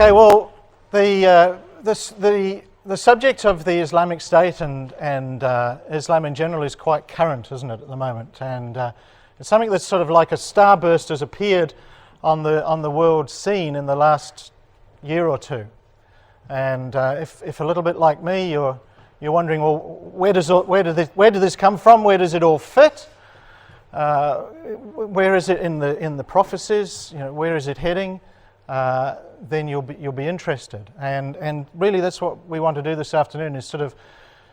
Okay, well, the subject of the Islamic State and Islam in general is quite current, isn't it, at the moment? And it's something that's sort of like a starburst has appeared on the world scene in the last year or two. And if a little bit like me, you're wondering, well, where did this come from? Where does it all fit? Where is it in the prophecies? You know, where is it heading? Then you'll be interested, and really that's what we want to do this afternoon, is sort of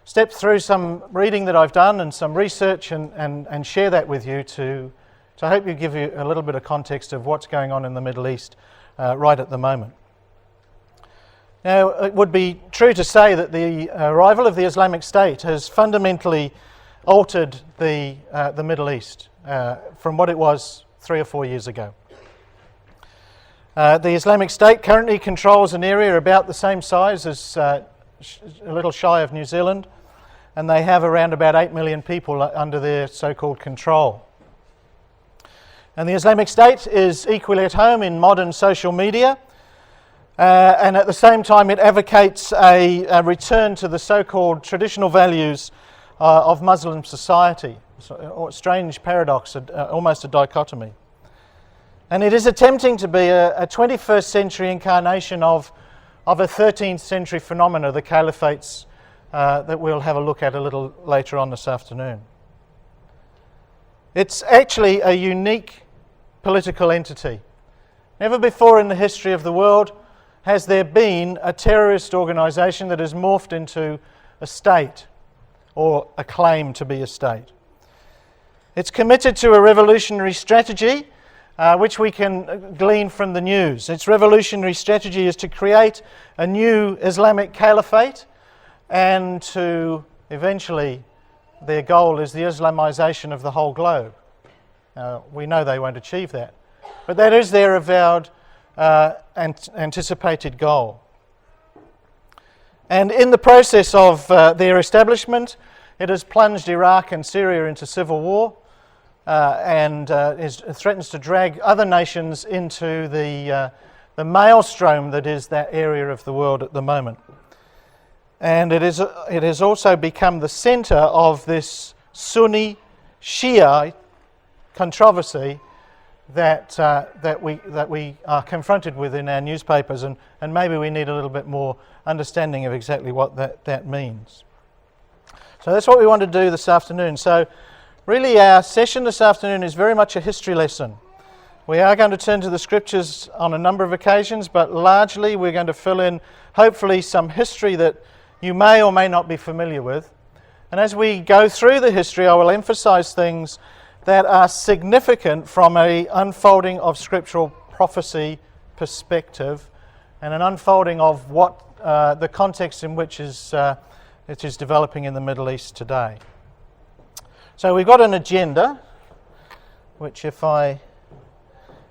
step through some reading that I've done and some research and share that with you to hope you give you a little bit of context of what's going on in the Middle East right at the moment. Now, it would be true to say that the arrival of the Islamic State has fundamentally altered the Middle East from what it was 3 or 4 years ago. The Islamic State currently controls an area about the same size as a little shy of New Zealand, and they have around about 8 million people under their so-called control. And the Islamic State is equally at home in modern social media, and at the same time it advocates a return to the so-called traditional values of Muslim society. So, a strange paradox, almost a dichotomy. And it is attempting to be a 21st century incarnation of a 13th century phenomena, the caliphates, that we'll have a look at a little later on this afternoon. It's actually a unique political entity. Never before in the history of the world has there been a terrorist organisation that has morphed into a state, or a claim to be a state. It's committed to a revolutionary strategy, which we can glean from the news. Its revolutionary strategy is to create a new Islamic caliphate, and to eventually, their goal is the Islamization of the whole globe. We know they won't achieve that, but that is their avowed anticipated goal. And in the process of their establishment, it has plunged Iraq and Syria into civil war, and threatens to drag other nations into the maelstrom that is that area of the world at the moment. And it has also become the centre of this Sunni Shia controversy that we are confronted with in our newspapers, and maybe we need a little bit more understanding of exactly what that means. So that's what we want to do this afternoon. So really, our session this afternoon is very much a history lesson. We are going to turn to the scriptures on a number of occasions, but largely we're going to fill in, hopefully, some history that you may or may not be familiar with. And as we go through the history, I will emphasize things that are significant from an unfolding of scriptural prophecy perspective, and an unfolding of what the context in which it is developing in the Middle East today. So we've got an agenda, which if I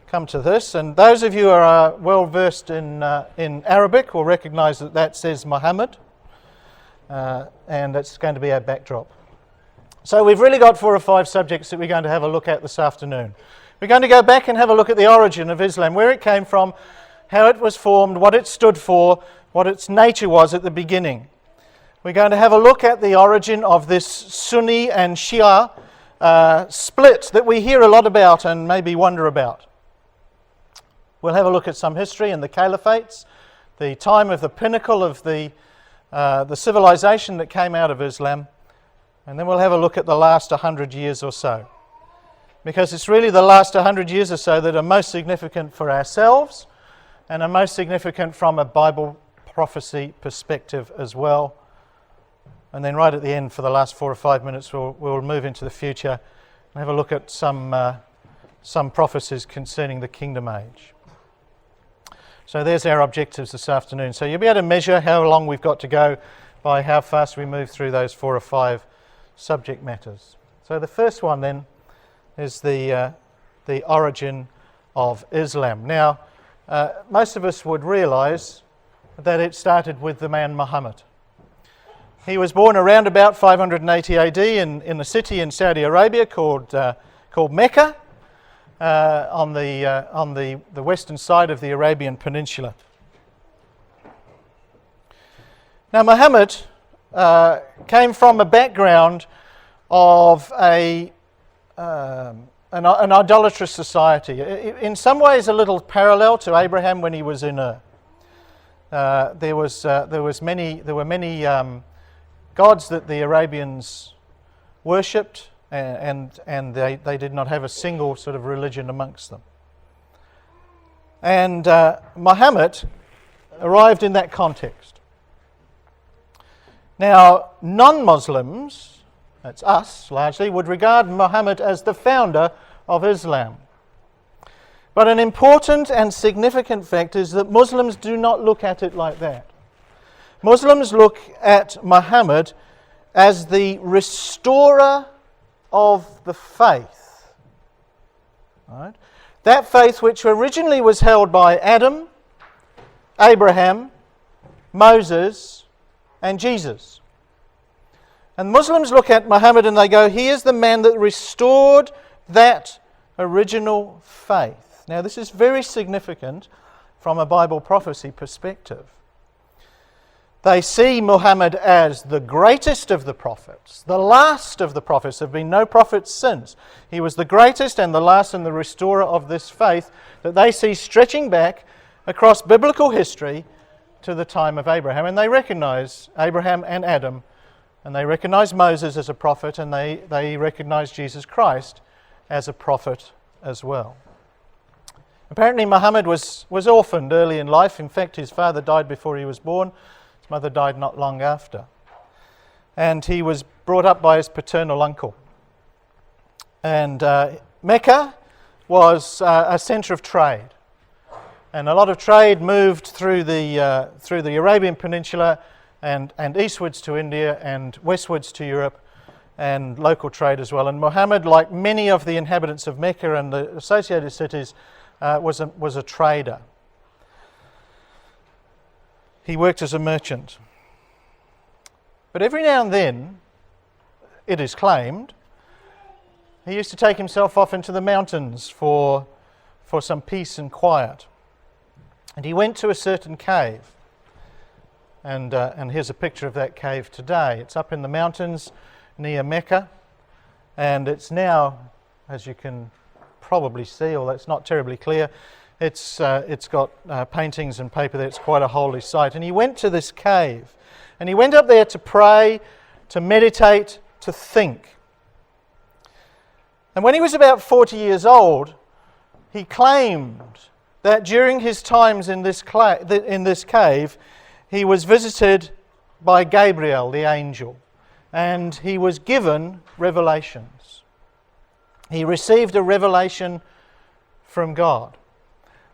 come to this, and those of you who are well versed in Arabic will recognise that says Muhammad, and that's going to be our backdrop. So we've really got 4 or 5 subjects that we're going to have a look at this afternoon. We're going to go back and have a look at the origin of Islam, where it came from, how it was formed, what it stood for, what its nature was at the beginning. We're going to have a look at the origin of this Sunni and Shia split that we hear a lot about and maybe wonder about. We'll have a look at some history and the caliphates, the time of the pinnacle of the civilization that came out of Islam, and then we'll have a look at the last 100 years or so. Because it's really the last 100 years or so that are most significant for ourselves, and are most significant from a Bible prophecy perspective as well. And then right at the end, for the last 4 or 5 minutes, we'll move into the future and have a look at some prophecies concerning the kingdom age. So there's our objectives this afternoon. So you'll be able to measure how long we've got to go by how fast we move through those 4 or 5 subject matters. So the first one then is the origin of Islam. Now, most of us would realise that it started with the man Muhammad. He was born around about 580 AD in a city in Saudi Arabia called Mecca, on the western side of the Arabian Peninsula. Now, Muhammad came from a background of an idolatrous society. In some ways, a little parallel to Abraham when he was in Ur. There were many gods that the Arabians worshipped, and they did not have a single sort of religion amongst them. And Muhammad arrived in that context. Now, non-Muslims, that's us largely, would regard Muhammad as the founder of Islam. But an important and significant fact is that Muslims do not look at it like that. Muslims look at Muhammad as the restorer of the faith. Right? That faith which originally was held by Adam, Abraham, Moses, and Jesus. And Muslims look at Muhammad and they go, he is the man that restored that original faith. Now, this is very significant from a Bible prophecy perspective. They see Muhammad as the greatest of the prophets, the last of the prophets. There have been no prophets since. He was the greatest and the last and the restorer of this faith that they see stretching back across biblical history to the time of Abraham. And they recognize Abraham and Adam, and they recognize Moses as a prophet, and they recognize Jesus Christ as a prophet as well. Apparently Muhammad was orphaned early in life. In fact, his father died before he was born. His mother died not long after. And he was brought up by his paternal uncle. And Mecca was a centre of trade. And a lot of trade moved through the Arabian Peninsula and eastwards to India and westwards to Europe, and local trade as well. And Muhammad, like many of the inhabitants of Mecca and the associated cities, was a trader. He worked as a merchant. But every now and then, it is claimed, he used to take himself off into the mountains for some peace and quiet. And he went to a certain cave. And here's a picture of that cave today. It's up in the mountains near Mecca. And it's now, as you can probably see, although it's not terribly clear, it's got paintings and paper there. It's quite a holy site. And he went to this cave. And he went up there to pray, to meditate, to think. And when he was about 40 years old, he claimed that during his times in this cave, he was visited by Gabriel, the angel, and he was given revelations. He received a revelation from God.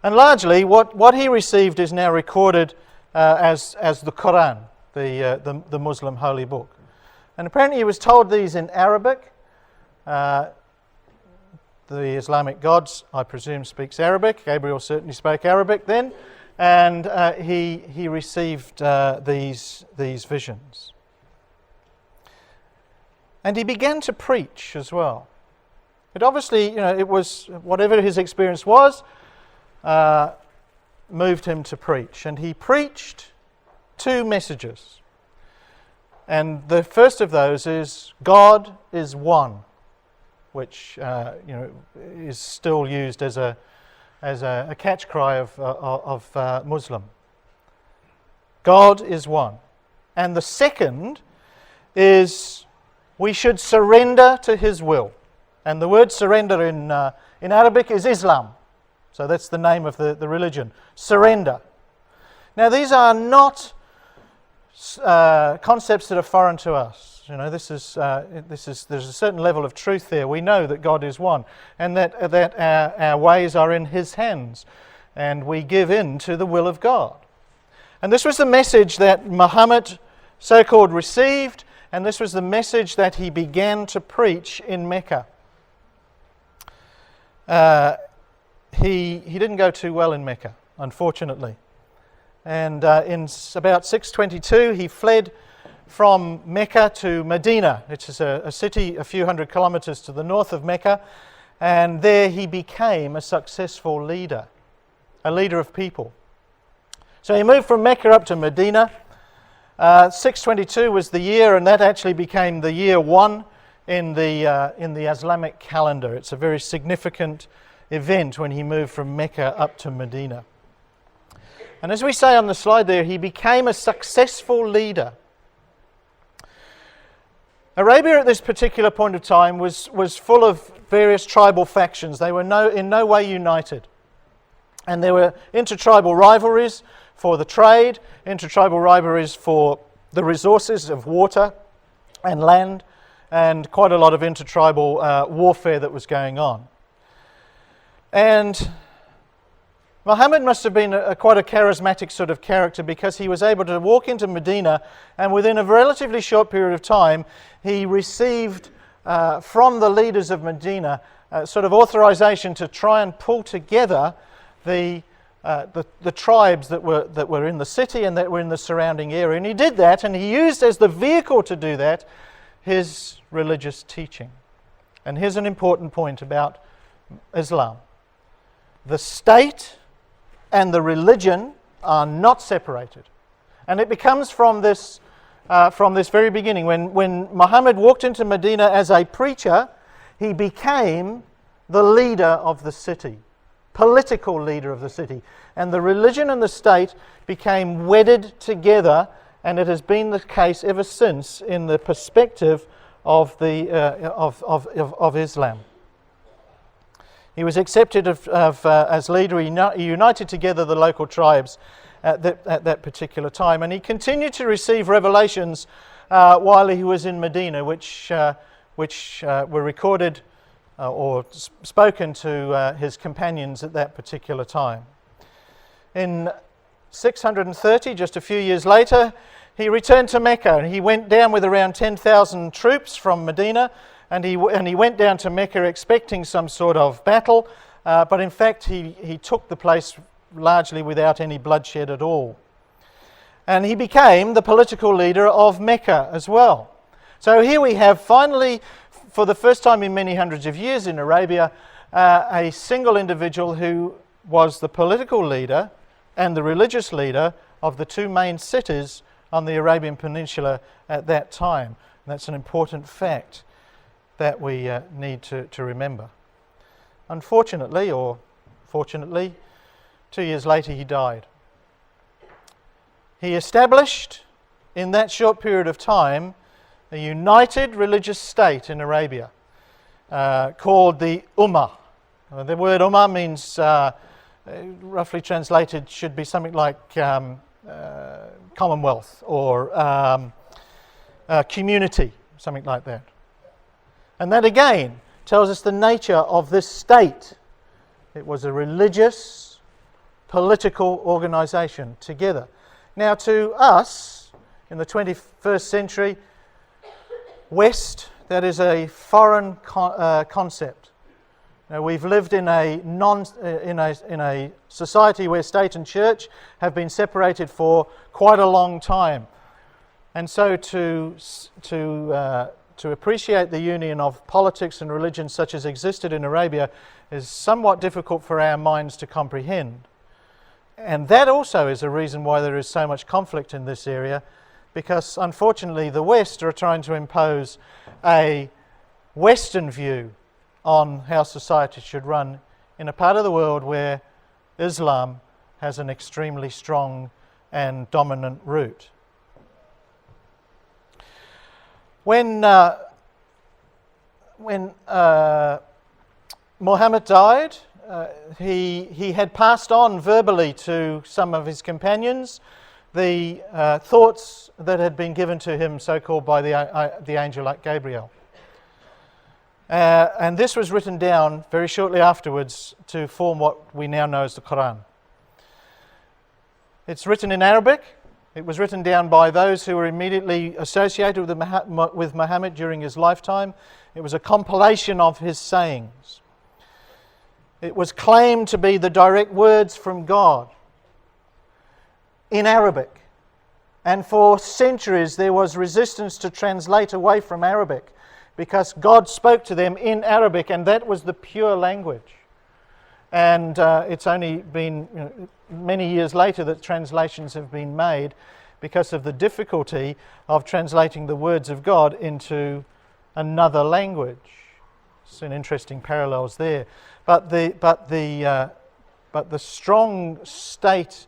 And largely, what he received is now recorded as the Quran, the Muslim holy book. And apparently he was told these in Arabic. The Islamic gods, I presume, speaks Arabic. Gabriel certainly spoke Arabic then. And he received these visions. And he began to preach as well. But obviously, it was, whatever his experience was, moved him to preach. And he preached two messages. And the first of those is, God is one, which is still used as a catch cry of Muslim. God is one. And the second is, we should surrender to His will. And the word surrender in Arabic is Islam. So that's the name of the religion. Surrender. Now these are not concepts that are foreign to us. There's a certain level of truth there. We know that God is one, and that our ways are in His hands, and we give in to the will of God. And this was the message that Muhammad, so-called, received, and this was the message that he began to preach in Mecca. He didn't go too well in Mecca, unfortunately. And in about 622, he fled from Mecca to Medina, which is a city a few hundred kilometers to the north of Mecca. And there he became a successful leader, a leader of people. So he moved from Mecca up to Medina. 622 was the year, and that actually became the year 1 in the Islamic calendar. It's a very significant event when he moved from Mecca up to Medina. And as we say on the slide there, he became a successful leader. Arabia at this particular point of time was full of various tribal factions. They were in no way united. And there were intertribal rivalries for the trade, intertribal rivalries for the resources of water and land, and quite a lot of intertribal warfare that was going on. And Muhammad must have been quite a charismatic sort of character, because he was able to walk into Medina, and within a relatively short period of time he received from the leaders of Medina sort of authorization to try and pull together the tribes that were in the city and that were in the surrounding area. And he did that, and he used as the vehicle to do that his religious teaching. And here's an important point about Islam. The state and the religion are not separated. And it becomes from this very beginning. When Muhammad walked into Medina as a preacher, he became the leader of the city, political leader of the city. And the religion and the state became wedded together, and it has been the case ever since in the perspective of Islam. He was accepted as leader. He united together the local tribes at that particular time, and he continued to receive revelations while he was in Medina, which were recorded or spoken to his companions at that particular time. In 630, just a few years later, he returned to Mecca, and he went down with around 10,000 troops from Medina. And he went down to Mecca expecting some sort of battle, but in fact he took the place largely without any bloodshed at all. And he became the political leader of Mecca as well. So here we have finally, for the first time in many hundreds of years in Arabia, a single individual who was the political leader and the religious leader of the two main cities on the Arabian Peninsula at that time. And that's an important fact that we need to remember. Unfortunately, or fortunately, 2 years later he died. He established in that short period of time a united religious state in Arabia called the Ummah. The word Ummah means, roughly translated, should be something like commonwealth or community, something like that. And that again tells us the nature of this state. It was a religious, political organisation together. Now to us, in the 21st century, West, that is a foreign concept. Now, we've lived in a society where state and church have been separated for quite a long time. And so to appreciate the union of politics and religion such as existed in Arabia is somewhat difficult for our minds to comprehend. And that also is a reason why there is so much conflict in this area, because unfortunately the West are trying to impose a Western view on how society should run in a part of the world where Islam has an extremely strong and dominant root. When Muhammad died, he had passed on verbally to some of his companions the thoughts that had been given to him, so-called by the angel like Gabriel. And this was written down very shortly afterwards to form what we now know as the Quran. It's written in Arabic. It was written down by those who were immediately associated with Muhammad during his lifetime. It was a compilation of his sayings. It was claimed to be the direct words from God in Arabic. And for centuries there was resistance to translate away from Arabic because God spoke to them in Arabic, and that was the pure language. And it's only been many years later that translations have been made. because of the difficulty of translating the words of God into another language. Some interesting parallels there. But the strong state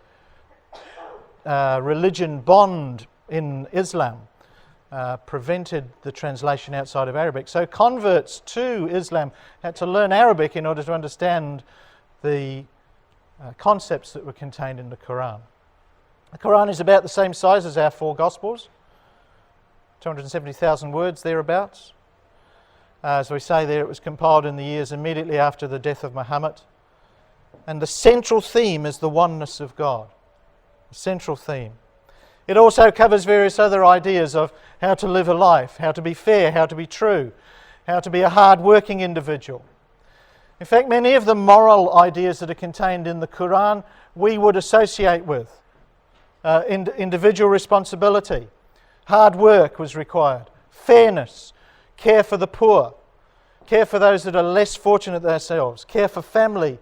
religion bond in Islam prevented the translation outside of Arabic. So converts to Islam had to learn Arabic in order to understand the concepts that were contained in the Quran. The Quran is about the same size as our four Gospels, 270,000 words thereabouts. As we say there, it was compiled in the years immediately after the death of Muhammad. And the central theme is the oneness of God. The central theme. It also covers various other ideas of how to live a life, how to be fair, how to be true, how to be a hard-working individual. In fact, many of the moral ideas that are contained in the Quran we would associate with. Individual responsibility, hard work was required, fairness, care for the poor, care for those that are less fortunate than themselves, care for family,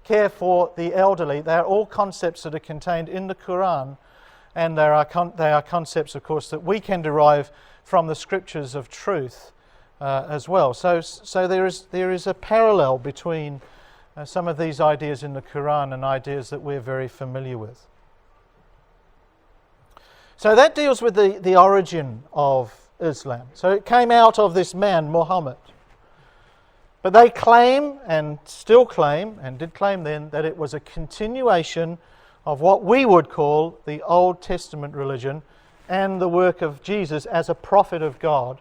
care for the elderly. They are all concepts that are contained in the Quran, and they are concepts, of course, that we can derive from the scriptures of truth as well. So there is a parallel between some of these ideas in the Quran and ideas that we're very familiar with. So that deals with the origin of Islam. So it came out of this man, Muhammad. But they claim, and still claim, and did claim then, that it was a continuation of what we would call the Old Testament religion and the work of Jesus as a prophet of God,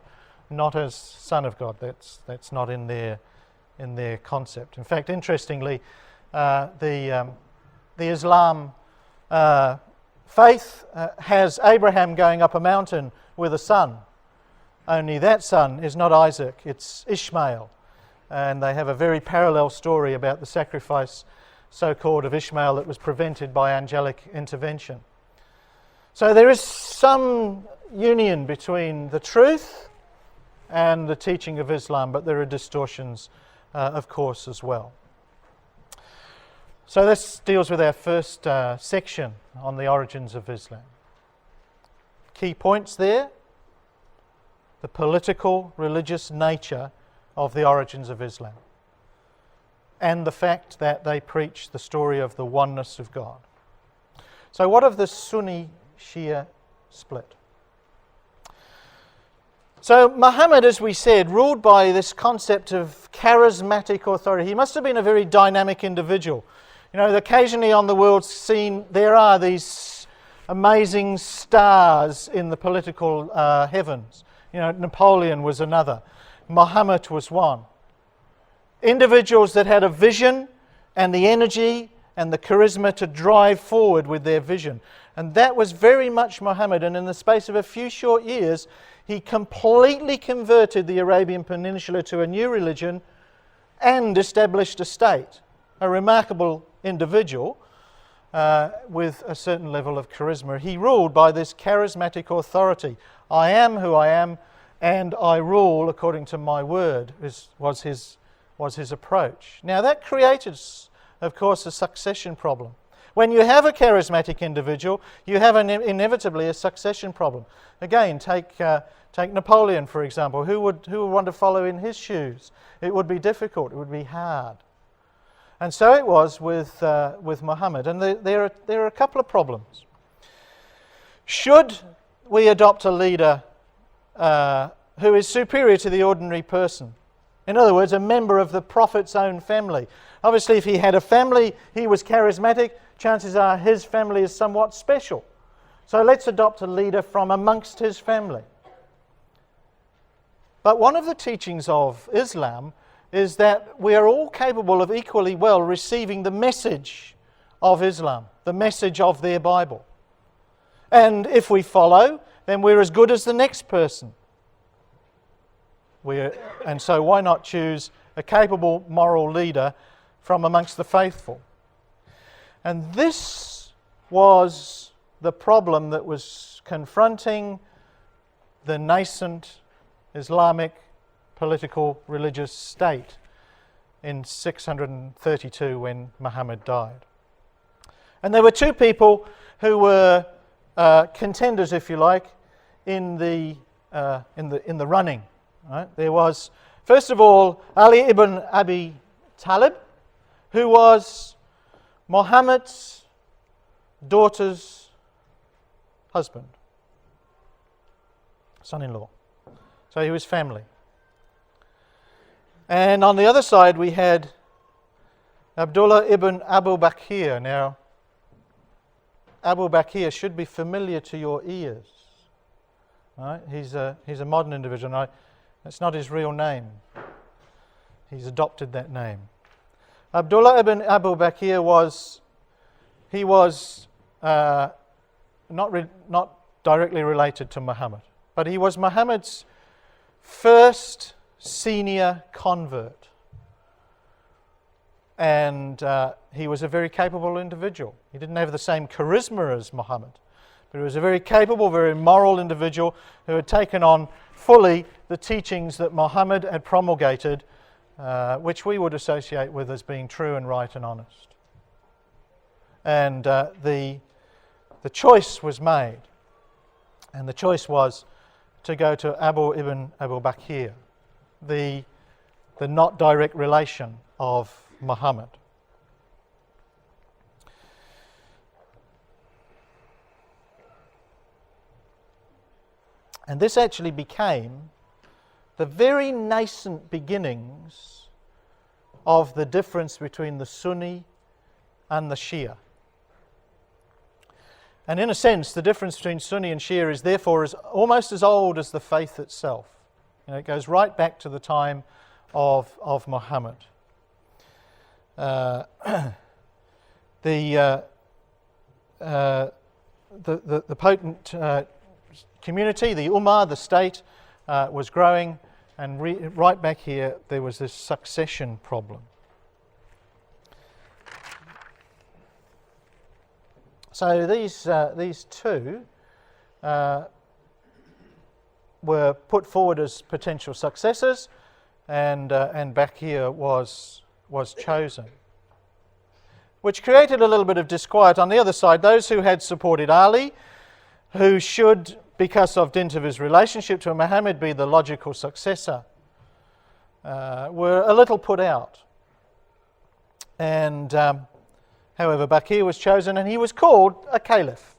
not as Son of God. That's not in their concept. In fact, interestingly, the Islam faith has Abraham going up a mountain with a son. Only that son is not Isaac, it's Ishmael. And they have a very parallel story about the sacrifice, so-called, of Ishmael that was prevented by angelic intervention. So there is some union between the truth and the teaching of Islam, but there are distortions, of course, as well. So this deals with our first section on the origins of Islam. Key points there: the political, religious nature of the origins of Islam, and the fact that they preach the story of the oneness of God. So what of the Sunni-Shia split? So Muhammad, as we said, ruled by this concept of charismatic authority. He must have been a very dynamic individual. You know, occasionally on the world scene there are these amazing stars in the political heavens. You know, Napoleon was another. Muhammad was one. Individuals that had a vision and the energy and the charisma to drive forward with their vision. And that was very much Muhammad. And in the space of a few short years, he completely converted the Arabian Peninsula to a new religion and established a state. A remarkable individual with a certain level of charisma. He ruled by this charismatic authority. I am who I am, and I rule according to my word, was his approach. Now that created, of course, a succession problem. When you have a charismatic individual, you have inevitably a succession problem. Again, take Napoleon, for example. Who would want to follow in his shoes? It would be difficult. It would be hard. And so it was with Muhammad. And there are a couple of problems. Should we adopt a leader who is superior to the ordinary person? In other words, a member of the Prophet's own family. Obviously, if he had a family, he was charismatic, chances are his family is somewhat special. So let's adopt a leader from amongst his family. But one of the teachings of Islam is that we are all capable of equally well receiving the message of Islam, the message of their Bible. And if we follow, then we're as good as the next person. And so why not choose a capable moral leader from amongst the faithful? And this was the problem that was confronting the nascent Islamic political religious state in 632 when Muhammad died. And there were two people who were contenders, if you like, in the running. Right? There was, first of all, Ali ibn Abi Talib, who was Muhammad's daughter's husband, son-in-law. So he was family. And on the other side we had Abdullah ibn Abu Bakr. Now, Abu Bakr should be familiar to your ears. Right? He's a modern individual. No, that's not his real name. He's adopted that name. Abdullah ibn Abu Bakr was not directly related to Muhammad, but he was Muhammad's first senior convert. And he was a very capable individual. He didn't have the same charisma as Muhammad, but he was a very capable, very moral individual who had taken on fully the teachings that Muhammad had promulgated, which we would associate with as being true and right and honest. And the choice was made, and the choice was to go to Abu ibn Abu Bakr, the not direct relation of Muhammad. And this actually became the very nascent beginnings of the difference between the Sunni and the Shia. And in a sense, the difference between Sunni and Shia is therefore almost as old as the faith itself. You know, it goes right back to the time of Muhammad. The potent community, the Ummah, the state, was growing, and right back here there was this succession problem. So these two were put forward as potential successors, and Bakr was chosen, which created a little bit of disquiet on the other side. Those who had supported Ali, who should, because of dint of his relationship to Muhammad, be the logical successor, were a little put out. And however, Bakr was chosen, and he was called a caliph.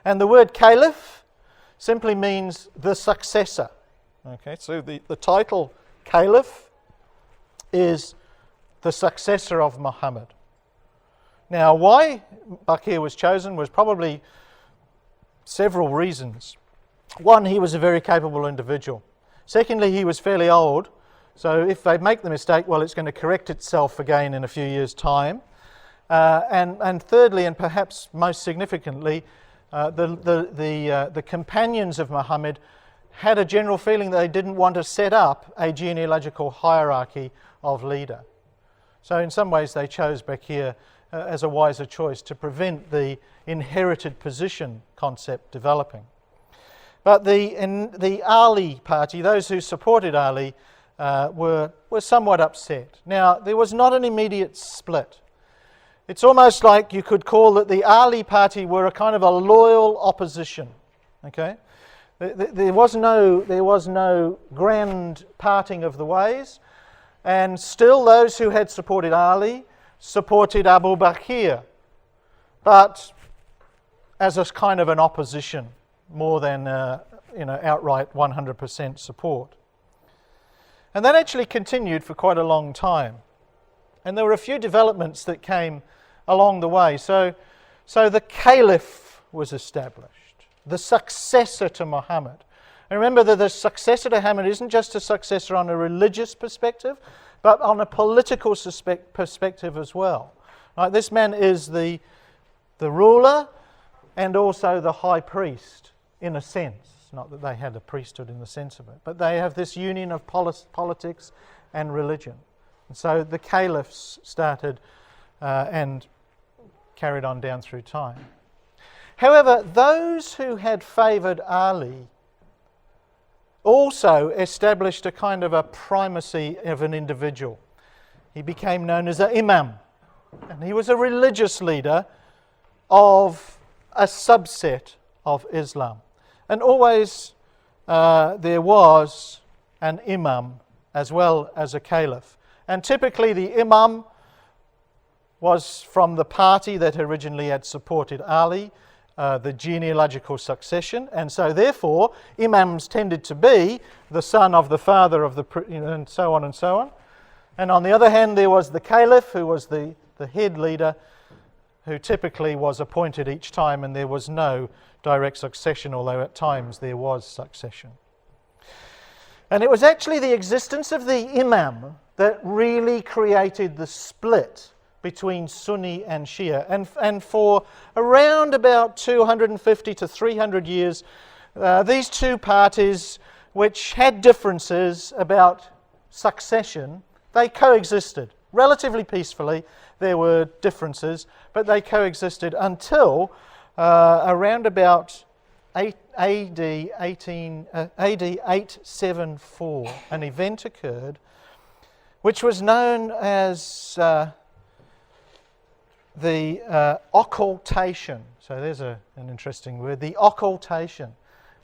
And the word caliph simply means the successor. Okay, so the title caliph is the successor of Muhammad. Now, why Bakr was chosen was probably several reasons. One, he was a very capable individual. Secondly, he was fairly old, so if they make the mistake, well, it's going to correct itself again in a few years' time. And thirdly, and perhaps most significantly, the companions of Muhammad had a general feeling that they didn't want to set up a genealogical hierarchy of leader. So in some ways they chose Bakr as a wiser choice to prevent the inherited position concept developing. But the Ali party, those who supported Ali, were somewhat upset. Now, there was not an immediate split. It's almost like you could call that the Ali party were a kind of a loyal opposition. Okay, there was no grand parting of the ways, and still those who had supported Ali supported Abu Bakr, but as a kind of an opposition more than outright 100% support. And that actually continued for quite a long time. And there were a few developments that came along the way. So the caliph was established, the successor to Muhammad. And remember that the successor to Muhammad isn't just a successor on a religious perspective, but on a political perspective as well. Right, this man is the ruler and also the high priest, in a sense. Not that they had a priesthood in the sense of it, but they have this union of politics and religion. And so the caliphs started and carried on down through time. However, those who had favoured Ali also established a kind of a primacy of an individual. He became known as an imam, and he was a religious leader of a subset of Islam. And always there was an imam as well as a caliph. And typically the imam was from the party that originally had supported Ali, the genealogical succession, and so therefore imams tended to be the son of the father of the, and so on and so on. And on the other hand, there was the caliph, who was the head leader, who typically was appointed each time, and there was no direct succession, although at times there was succession. And it was actually the existence of the imam that really created the split between Sunni and Shia. And for around about 250 to 300 years, these two parties, which had differences about succession, they coexisted relatively peacefully. There were differences, but they coexisted until around about AD 874. An event occurred which was known as the occultation. So there's an interesting word, the occultation.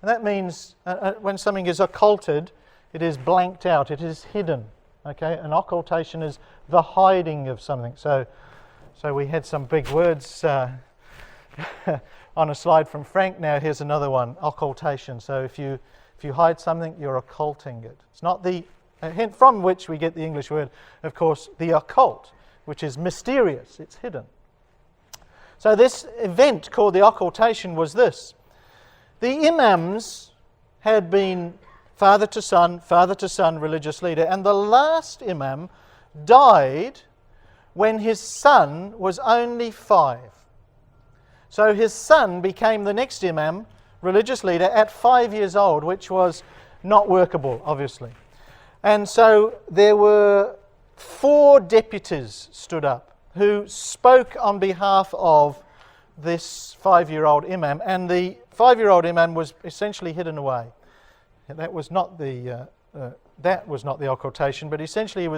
And that means when something is occulted, it is blanked out, it is hidden. Okay, an occultation is the hiding of something. So we had some big words on a slide from Frank. Now here's another one, occultation. So if you hide something, you're occulting it. It's not the hint from which we get the English word, of course, the occult, which is mysterious, it's hidden. So this event called the occultation was this. The imams had been father to son religious leader, and the last imam died when his son was only 5. So his son became the next imam, religious leader, at 5 years old, which was not workable, obviously. And so there were 4 deputies stood up who spoke on behalf of this 5-year-old imam, and the 5-year-old imam was essentially hidden away. That was not the occultation, but essentially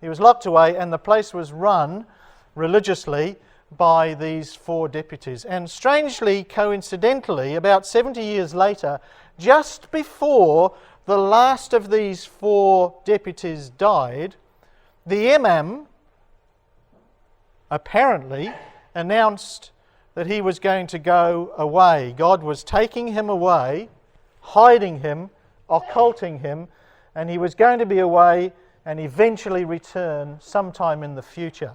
he was locked away, and the place was run religiously by these 4 deputies. And strangely, coincidentally, about 70 years later, just before the last of these 4 deputies died, the imam apparently announced that he was going to go away. God was taking him away, hiding him, occulting him, and he was going to be away and eventually return sometime in the future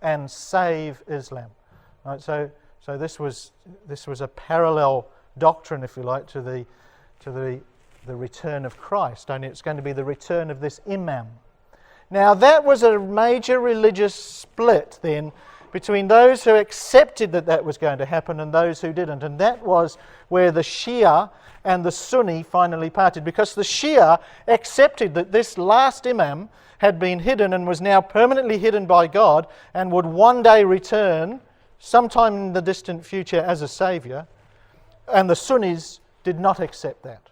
and save Islam. Right, so this was a parallel doctrine, if you like, to the return of Christ. Only it's going to be the return of this imam. Now that was a major religious split then between those who accepted that was going to happen and those who didn't, and that was where the Shia and the Sunni finally parted, because the Shia accepted that this last imam had been hidden and was now permanently hidden by God and would one day return sometime in the distant future as a saviour, and the Sunnis did not accept that.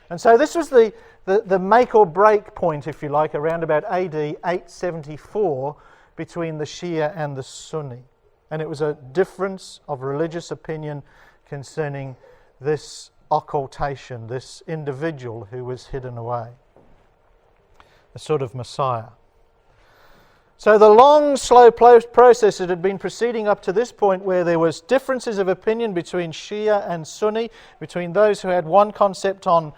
And so this was the make or break point, if you like, around about AD 874 between the Shia and the Sunni. And it was a difference of religious opinion concerning this occultation, this individual who was hidden away, a sort of Messiah. So the long, slow process that had been proceeding up to this point, where there was differences of opinion between Shia and Sunni, between those who had one concept on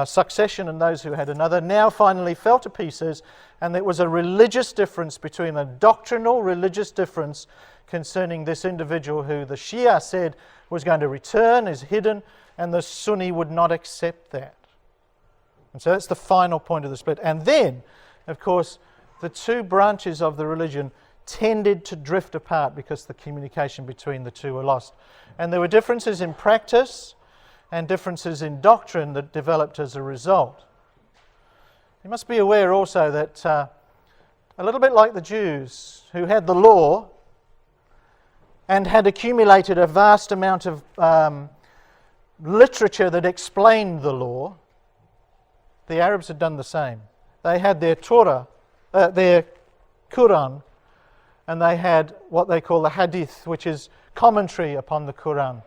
succession and those who had another, now finally fell to pieces, and there was a religious difference between a doctrinal religious difference concerning this individual who the Shia said was going to return, is hidden, and the Sunni would not accept that. And so that's the final point of the split. And then, of course, the two branches of the religion tended to drift apart because the communication between the two were lost. And there were differences in practice and differences in doctrine that developed as a result. You must be aware also that a little bit like the Jews who had the law and had accumulated a vast amount of literature that explained the law, the Arabs had done the same. They had their Torah, their Quran, and they had what they call the Hadith, which is commentary upon the Quran.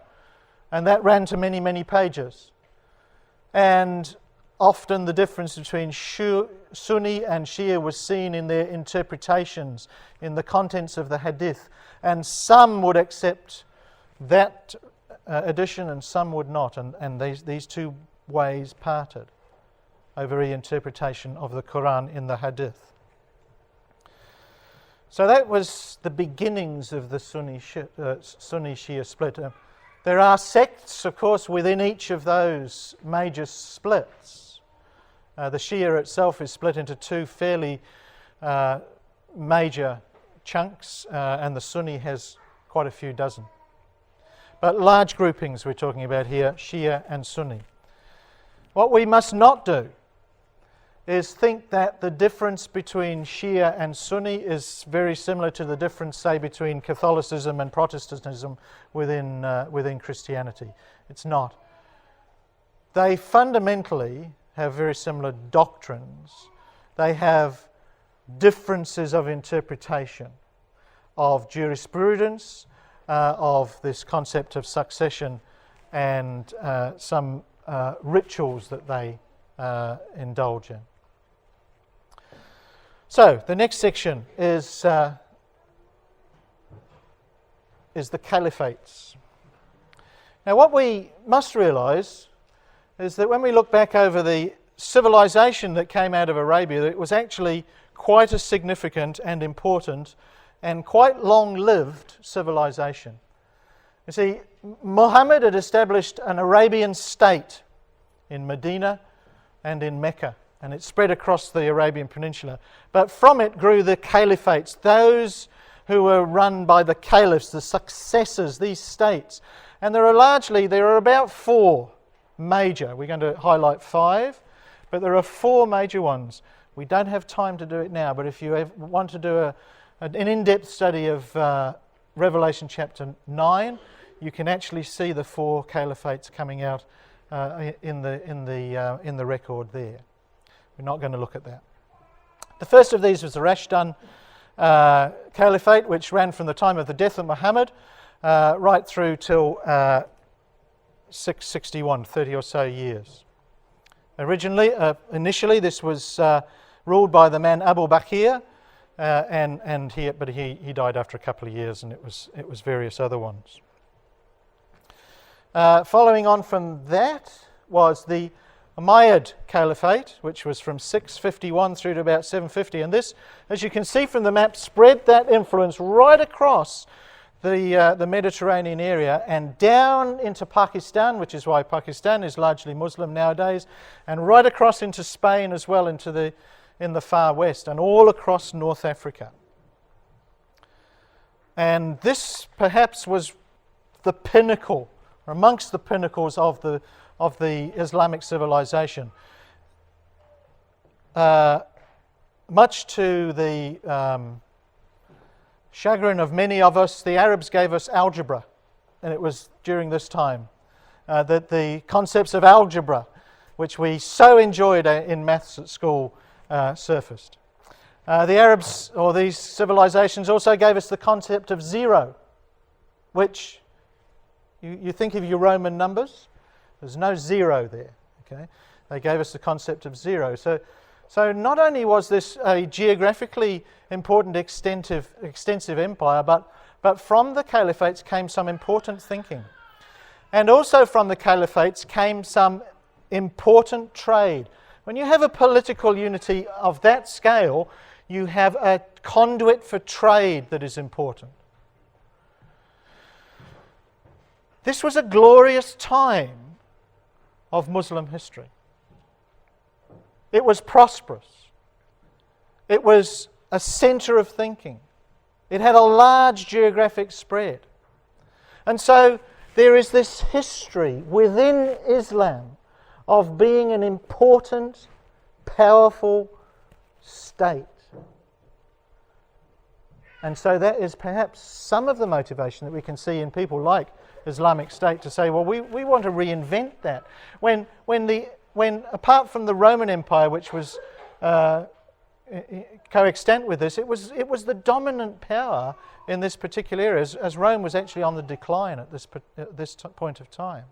And that ran to many, many pages. And often the difference between Sunni and Shia was seen in their interpretations, in the contents of the hadith. And some would accept that edition and some would not. And these two ways parted over reinterpretation of the Quran in the hadith. So that was the beginnings of the Sunni-Shia split. There are sects, of course, within each of those major splits. The Shia itself is split into two fairly major chunks, and the Sunni has quite a few dozen. But large groupings we're talking about here, Shia and Sunni. What we must not do is think that the difference between Shia and Sunni is very similar to the difference, say, between Catholicism and Protestantism within Christianity. It's not. They fundamentally have very similar doctrines. They have differences of interpretation, of jurisprudence, of this concept of succession, and some rituals that they indulge in. So, the next section is the caliphates. Now, what we must realise is that when we look back over the civilization that came out of Arabia, it was actually quite a significant and important and quite long-lived civilization. You see, Muhammad had established an Arabian state in Medina and in Mecca, and it spread across the Arabian Peninsula. But from it grew the caliphates, those who were run by the caliphs, the successors, these states. And there are about four major. We're going to highlight five, but there are four major ones. We don't have time to do it now, but if you want to do an in-depth study of Revelation chapter 9, you can actually see the four caliphates coming out in the record there. We're not going to look at that. The first of these was the Rashidun Caliphate, which ran from the time of the death of Muhammad right through till 661, 30 or so years. Initially, this was ruled by the man Abu Bakr, but he died after a couple of years, and it was various other ones. Following on from that was the Umayyad Caliphate, which was from 651 through to about 750. And this, as you can see from the map, spread that influence right across the Mediterranean area and down into Pakistan, which is why Pakistan is largely Muslim nowadays, and right across into Spain as well, in the far west, and all across North Africa. And this perhaps was the pinnacle, or amongst the pinnacles of the Islamic civilization. Much to the chagrin of many of us, the Arabs gave us algebra, and it was during this time that the concepts of algebra, which we so enjoyed in maths at school, surfaced. The Arabs, or these civilizations, also gave us the concept of zero, which you think of your Roman numbers. There's no zero there. Okay, they gave us the concept of zero. So not only was this a geographically important, extensive empire, but from the caliphates came some important thinking. And also from the caliphates came some important trade. When you have a political unity of that scale, you have a conduit for trade that is important. This was a glorious time of Muslim history. It was prosperous. It was a center of thinking. It had a large geographic spread. And so there is this history within Islam of being an important, powerful state. And so that is perhaps some of the motivation that we can see in people like Islamic State to say, well, we want to reinvent that. When apart from the Roman Empire, which was coextant with this, it was the dominant power in this particular area, as Rome was actually on the decline at this point of time.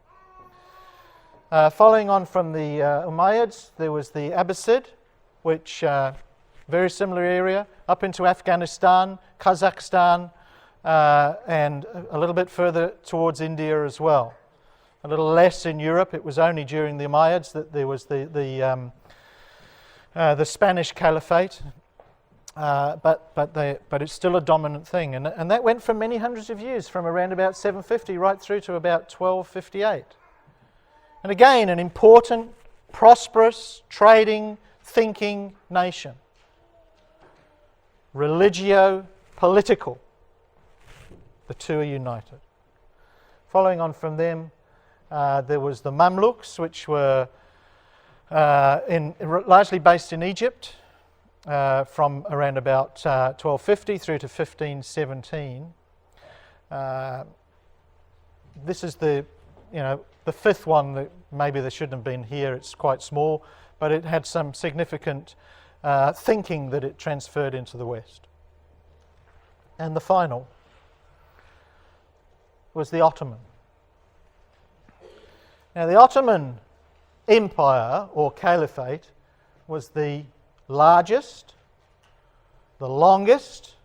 Following on from the Umayyads, there was the Abbasid, which very similar area, up into Afghanistan, Kazakhstan, and a little bit further towards India as well. A little less in Europe. It was only during the Umayyads that there was the Spanish Caliphate, but it's still a dominant thing, and that went for many hundreds of years, from around about 750 right through to about 1258. And again, an important, prosperous, trading, thinking nation. Religio-political. The two are united. Following on from them, there was the Mamluks, which were largely based in Egypt, from around about 1250 through to 1517. This is the fifth one that maybe there shouldn't have been here. It's quite small, but it had some significant thinking that it transferred into the West. And the final was the Ottoman. Now, the Ottoman Empire, or Caliphate, was the largest, the longest,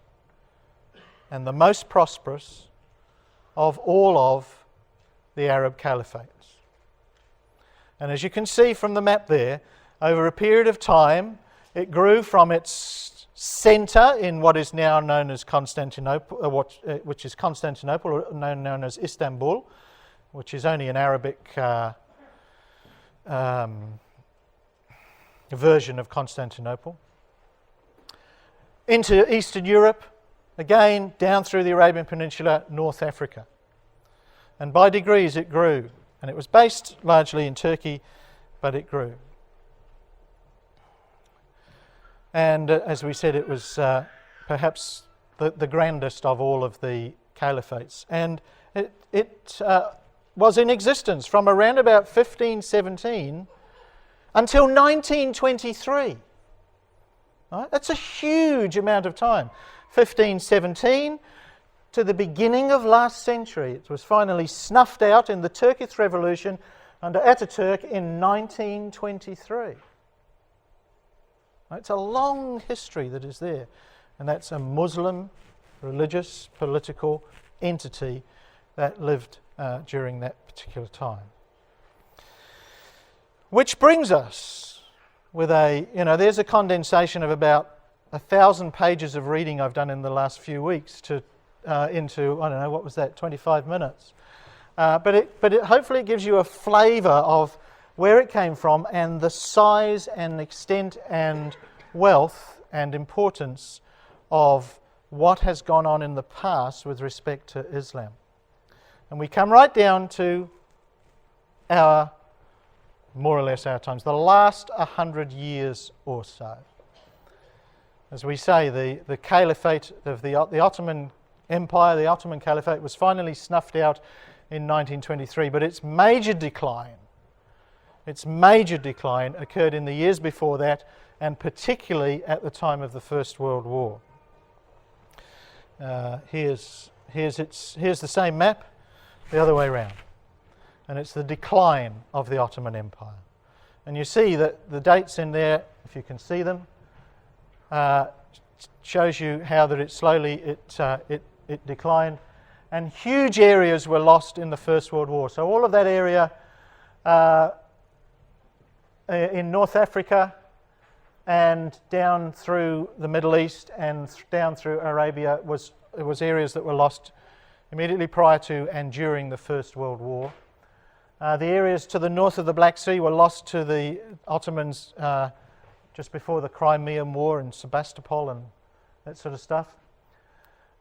and the most prosperous of all of the Arab caliphates. And as you can see from the map there, over a period of time, it grew from its centre in what is now known as Constantinople, which is Constantinople, or known as Istanbul, which is only an Arabic version of Constantinople, into Eastern Europe, again down through the Arabian Peninsula, North Africa. And by degrees it grew, and it was based largely in Turkey, but it grew. And as we said, it was perhaps the grandest of all of the caliphates. And it was in existence from around about 1517 until 1923. Right? That's a huge amount of time. 1517 to the beginning of last century. It was finally snuffed out in the Turkish Revolution under Ataturk in 1923. It's a long history that is there, and that's a Muslim, religious, political entity that lived during that particular time. Which brings us with there's a condensation of about 1,000 pages of reading I've done in the last few weeks into, 25 minutes. But it hopefully gives you a flavour of where it came from and the size and extent and wealth and importance of what has gone on in the past with respect to Islam. And we come right down to more or less our times, the last 100 years or so. As we say, the caliphate of the Ottoman Empire, the Ottoman Caliphate, was finally snuffed out in 1923, but its major decline occurred in the years before that, and particularly at the time of the First World War. Here's the same map, the other way around, and it's the decline of the Ottoman Empire. And you see that the dates in there, if you can see them, shows you how that it slowly declined, and huge areas were lost in the First World War. So all of that area in North Africa and down through the Middle East and down through Arabia was areas that were lost immediately prior to and during the First World War. The areas to the north of the Black Sea were lost to the Ottomans just before the Crimean War and Sebastopol and that sort of stuff.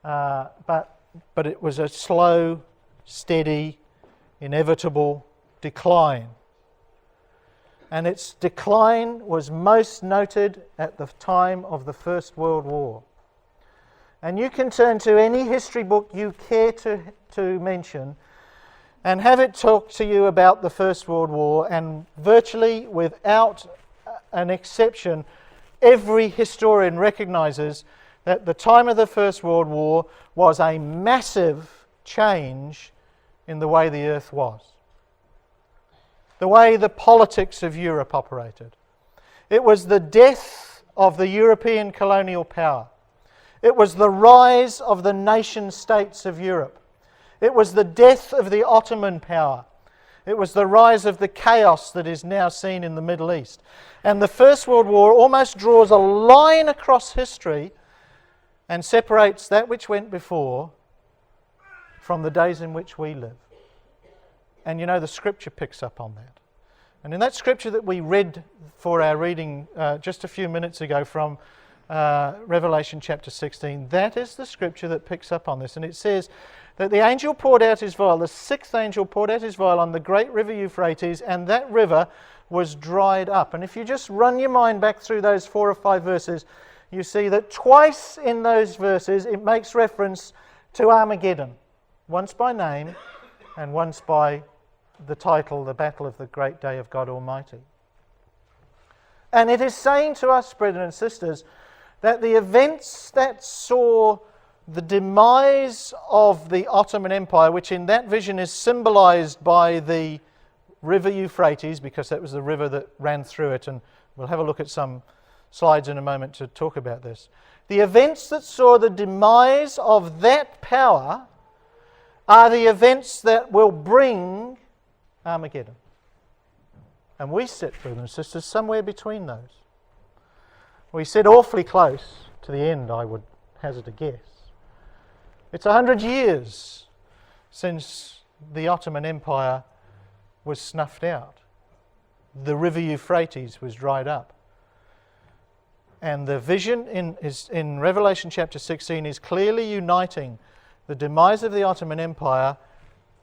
But it was a slow, steady, inevitable decline. And its decline was most noted at the time of the First World War. And you can turn to any history book you care to mention and have it talk to you about the First World War, and virtually without an exception, every historian recognizes that the time of the First World War was a massive change in the way the earth was, the way the politics of Europe operated. It was the death of the European colonial power. It was the rise of the nation states of Europe. It was the death of the Ottoman power. It was the rise of the chaos that is now seen in the Middle East. And the First World War almost draws a line across history and separates that which went before from the days in which we live. And you know, the scripture picks up on that. And in that scripture that we read for our reading just a few minutes ago from Revelation chapter 16, that is the scripture that picks up on this. And it says that the angel poured out his vial, the sixth angel poured out his vial on the great river Euphrates, and that river was dried up. And if you just run your mind back through those 4 or 5 verses, you see that twice in those verses it makes reference to Armageddon, once by name and once by the title, the battle of the great day of God Almighty. And it is saying to us, brethren and sisters, that the events that saw the demise of the Ottoman Empire, which in that vision is symbolized by the river Euphrates, because that was the river that ran through it, and we'll have a look at some slides in a moment to talk about this. The events that saw the demise of that power are the events that will bring Armageddon. And we sit, brothers and sisters, somewhere between those. We sit awfully close to the end, I would hazard a guess. It's 100 years since the Ottoman Empire was snuffed out. The river Euphrates was dried up. And the vision in Revelation chapter 16 is clearly uniting the demise of the Ottoman Empire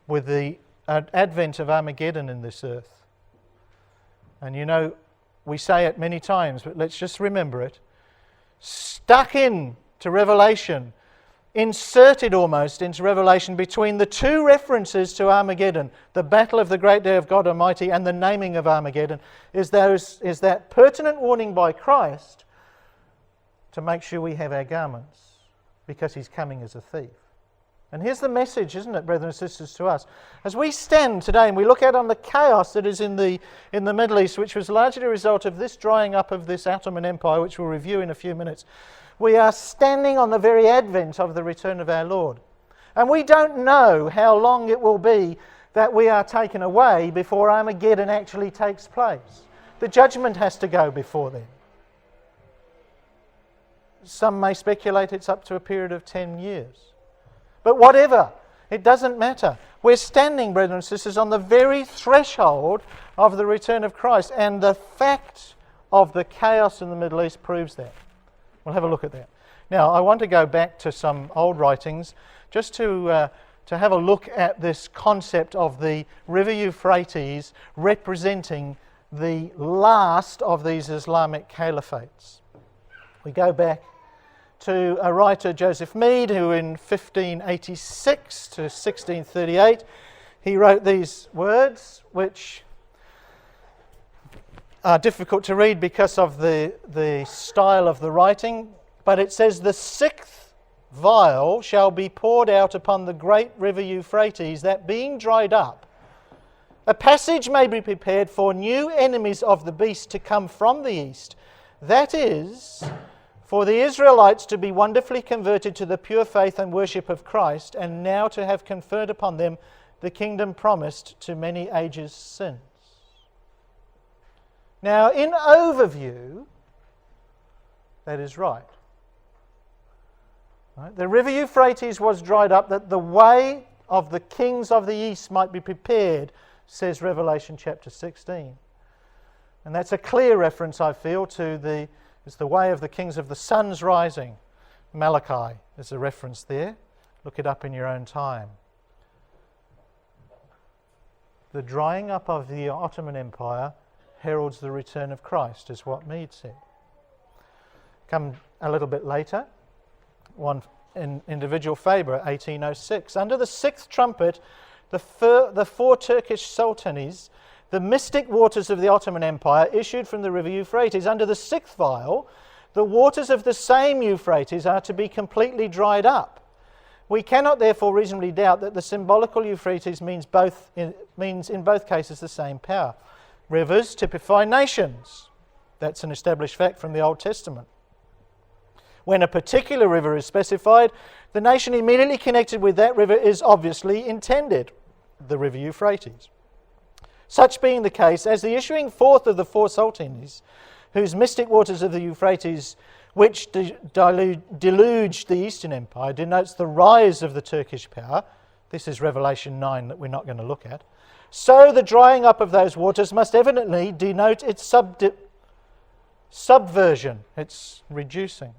with the advent of Armageddon in this earth. And you know, we say it many times, but let's just remember it. Stuck in to Revelation, inserted almost into Revelation between the 2 references to Armageddon, the battle of the great day of God Almighty and the naming of Armageddon, is that pertinent warning by Christ to make sure we have our garments, because he's coming as a thief. And here's the message, isn't it, brothers and sisters, to us? As we stand today and we look out on the chaos that is in the Middle East, which was largely a result of this drying up of this Ottoman Empire, which we'll review in a few minutes, we are standing on the very advent of the return of our Lord. And we don't know how long it will be that we are taken away before Armageddon actually takes place. The judgment has to go before then. Some may speculate it's up to a period of 10 years. But whatever, it doesn't matter. We're standing, brethren and sisters, on the very threshold of the return of Christ, and the fact of the chaos in the Middle East proves that. We'll have a look at that. Now, I want to go back to some old writings just to have a look at this concept of the river Euphrates representing the last of these Islamic caliphates. We go back to a writer, Joseph Mead, who in 1586 to 1638, he wrote these words, which are difficult to read because of the style of the writing, but it says, "The 6th vial shall be poured out upon the great river Euphrates, that being dried up, a passage may be prepared for new enemies of the beast to come from the east, that is, for the Israelites to be wonderfully converted to the pure faith and worship of Christ, and now to have conferred upon them the kingdom promised to many ages since." Now, in overview, that is right. The river Euphrates was dried up that the way of the kings of the east might be prepared, says Revelation chapter 16. And that's a clear reference, I feel, to it's the way of the kings of the sun's rising. Malachi is a reference there. Look it up in your own time. The drying up of the Ottoman Empire heralds the return of Christ, is what Mead said. Come a little bit later, one individual Faber, 1806. Under the 6th trumpet, the 4 Turkish sultanies, the mystic waters of the Ottoman Empire, issued from the river Euphrates. Under the 6th vial, the waters of the same Euphrates are to be completely dried up. We cannot therefore reasonably doubt that the symbolical Euphrates means in both cases the same power. Rivers typify nations. That's an established fact from the Old Testament. When a particular river is specified, the nation immediately connected with that river is obviously intended, the river Euphrates. Such being the case, as the issuing forth of the four sultans, whose mystic waters of the Euphrates, which deluged the Eastern Empire, denotes the rise of the Turkish power. This is Revelation 9 that we're not going to look at. So the drying up of those waters must evidently denote its subversion, its reducing.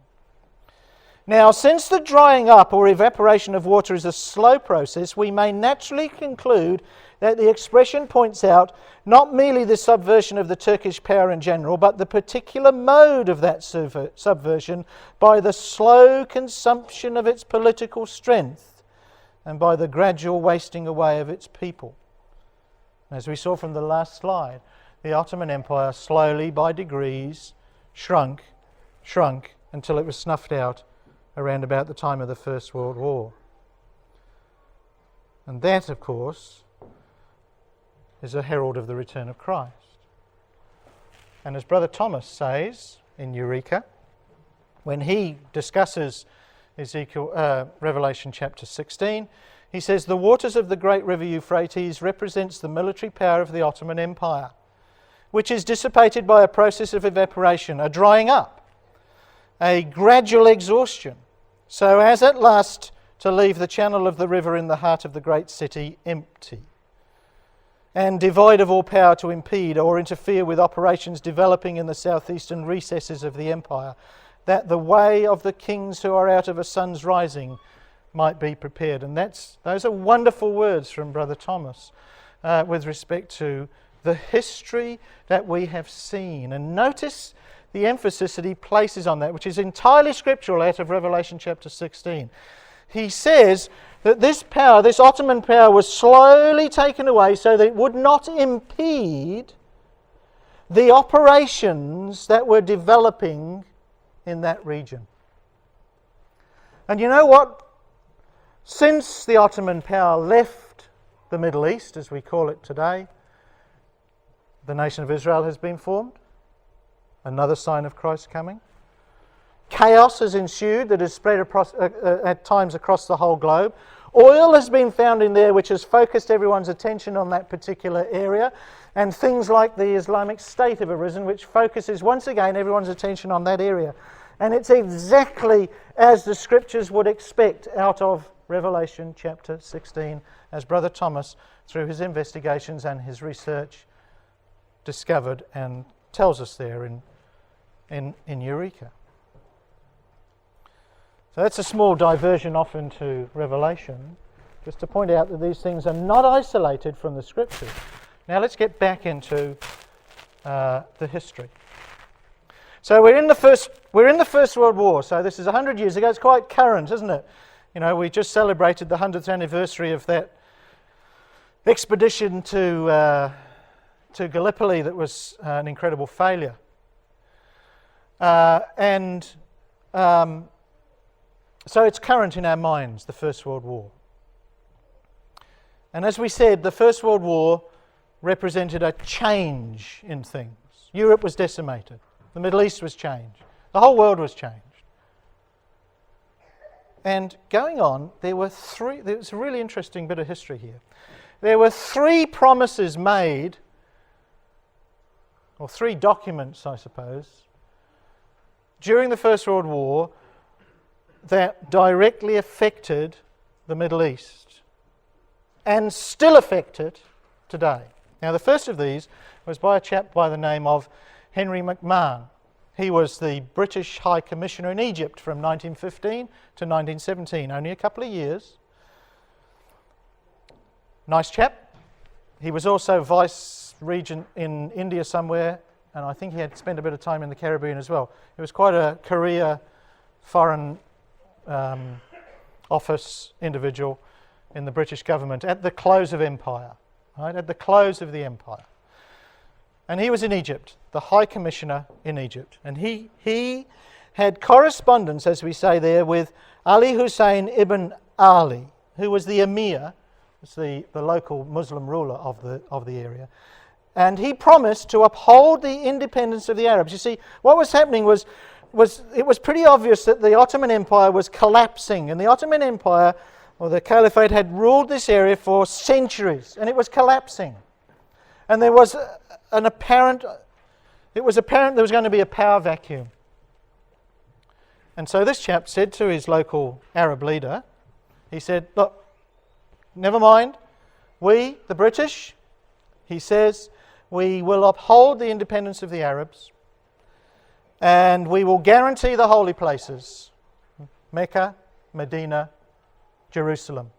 Now, since the drying up or evaporation of water is a slow process, we may naturally conclude that the expression points out not merely the subversion of the Turkish power in general, but the particular mode of that subversion by the slow consumption of its political strength and by the gradual wasting away of its people. As we saw from the last slide, the Ottoman Empire slowly, by degrees, shrunk until it was snuffed out around about the time of the First World War. And that, of course, is a herald of the return of Christ. And as Brother Thomas says in Eureka, when he discusses Revelation chapter 16, he says, the waters of the great river Euphrates represents the military power of the Ottoman Empire, which is dissipated by a process of evaporation, a drying up, a gradual exhaustion, so as at last to leave the channel of the river in the heart of the great city empty and devoid of all power to impede or interfere with operations developing in the southeastern recesses of the empire, that the way of the kings who are out of a sun's rising might be prepared. And those are wonderful words from Brother Thomas with respect to the history that we have seen. And notice the emphasis that he places on that, which is entirely scriptural out of Revelation chapter 16. He says that this power, this Ottoman power, was slowly taken away so that it would not impede the operations that were developing in that region. And you know what? Since the Ottoman power left the Middle East, as we call it today, the nation of Israel has been formed. Another sign of Christ's coming. Chaos has ensued that has spread at times across the whole globe. Oil has been found in there which has focused everyone's attention on that particular area. And things like the Islamic State have arisen, which focuses once again everyone's attention on that area. And it's exactly as the scriptures would expect out of Revelation chapter 16, as Brother Thomas, through his investigations and his research, discovered and tells us there in Eureka. So that's a small diversion off into Revelation, just to point out that these things are not isolated from the Scriptures. Now let's get back into the history. So we're in the First World War. So this is 100 years ago. It's quite current, isn't it? You know, we just celebrated the 100th anniversary of that expedition to Gallipoli that was an incredible failure. So it's current in our minds, the First World War. And as we said, the First World War represented a change in things. Europe was decimated. The Middle East was changed. The whole world was changed. And going on, there's a really interesting bit of history here. There were three promises made, or three documents, I suppose, during the First World War that directly affected the Middle East and still affect it today. Now, the first of these was by a chap by the name of Henry McMahon. He was the British High Commissioner in Egypt from 1915 to 1917, only a couple of years. Nice chap. He was also Vice Regent in India somewhere, and I think he had spent a bit of time in the Caribbean as well. He was quite a career foreign office individual in the British government at the close of empire, right? At the close of the empire. And he was in Egypt, the High Commissioner in Egypt. And he had correspondence, as we say there, with Ali Hussein ibn Ali, who was the emir, the local Muslim ruler of the area. And he promised to uphold the independence of the Arabs. You see, what was happening was it was pretty obvious that the Ottoman Empire was collapsing. And the Ottoman Empire, or the Caliphate, had ruled this area for centuries, and it was collapsing. And it was apparent there was going to be a power vacuum. And so this chap said to his local Arab leader, he said, look, never mind, we, the British, he says, we will uphold the independence of the Arabs, and we will guarantee the holy places, Mecca, Medina, Jerusalem.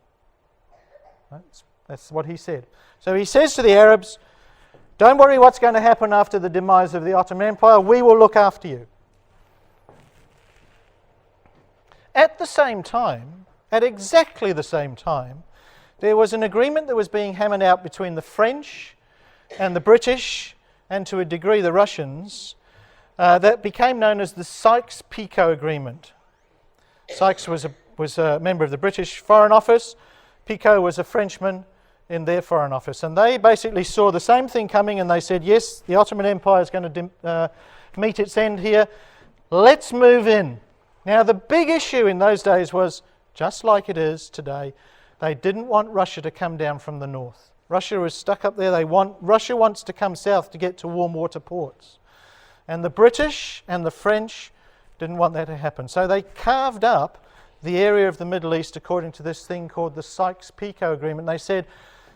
That's what he said. So he says to the Arabs, don't worry what's going to happen after the demise of the Ottoman Empire, we will look after you. At the same time, at exactly the same time, there was an agreement that was being hammered out between the French and the British, and to a degree the Russians, that became known as the Sykes-Picot Agreement. Sykes was a member of the British Foreign Office. Picot was a Frenchman in their Foreign Office. And they basically saw the same thing coming, and they said, yes, the Ottoman Empire is going to meet its end here. Let's move in. Now, the big issue in those days was, just like it is today, they didn't want Russia to come down from the north. Russia was stuck up there. Russia wants to come south to get to warm water ports. And the British and the French didn't want that to happen. So they carved up the area of the Middle East according to this thing called the Sykes-Picot Agreement. They said,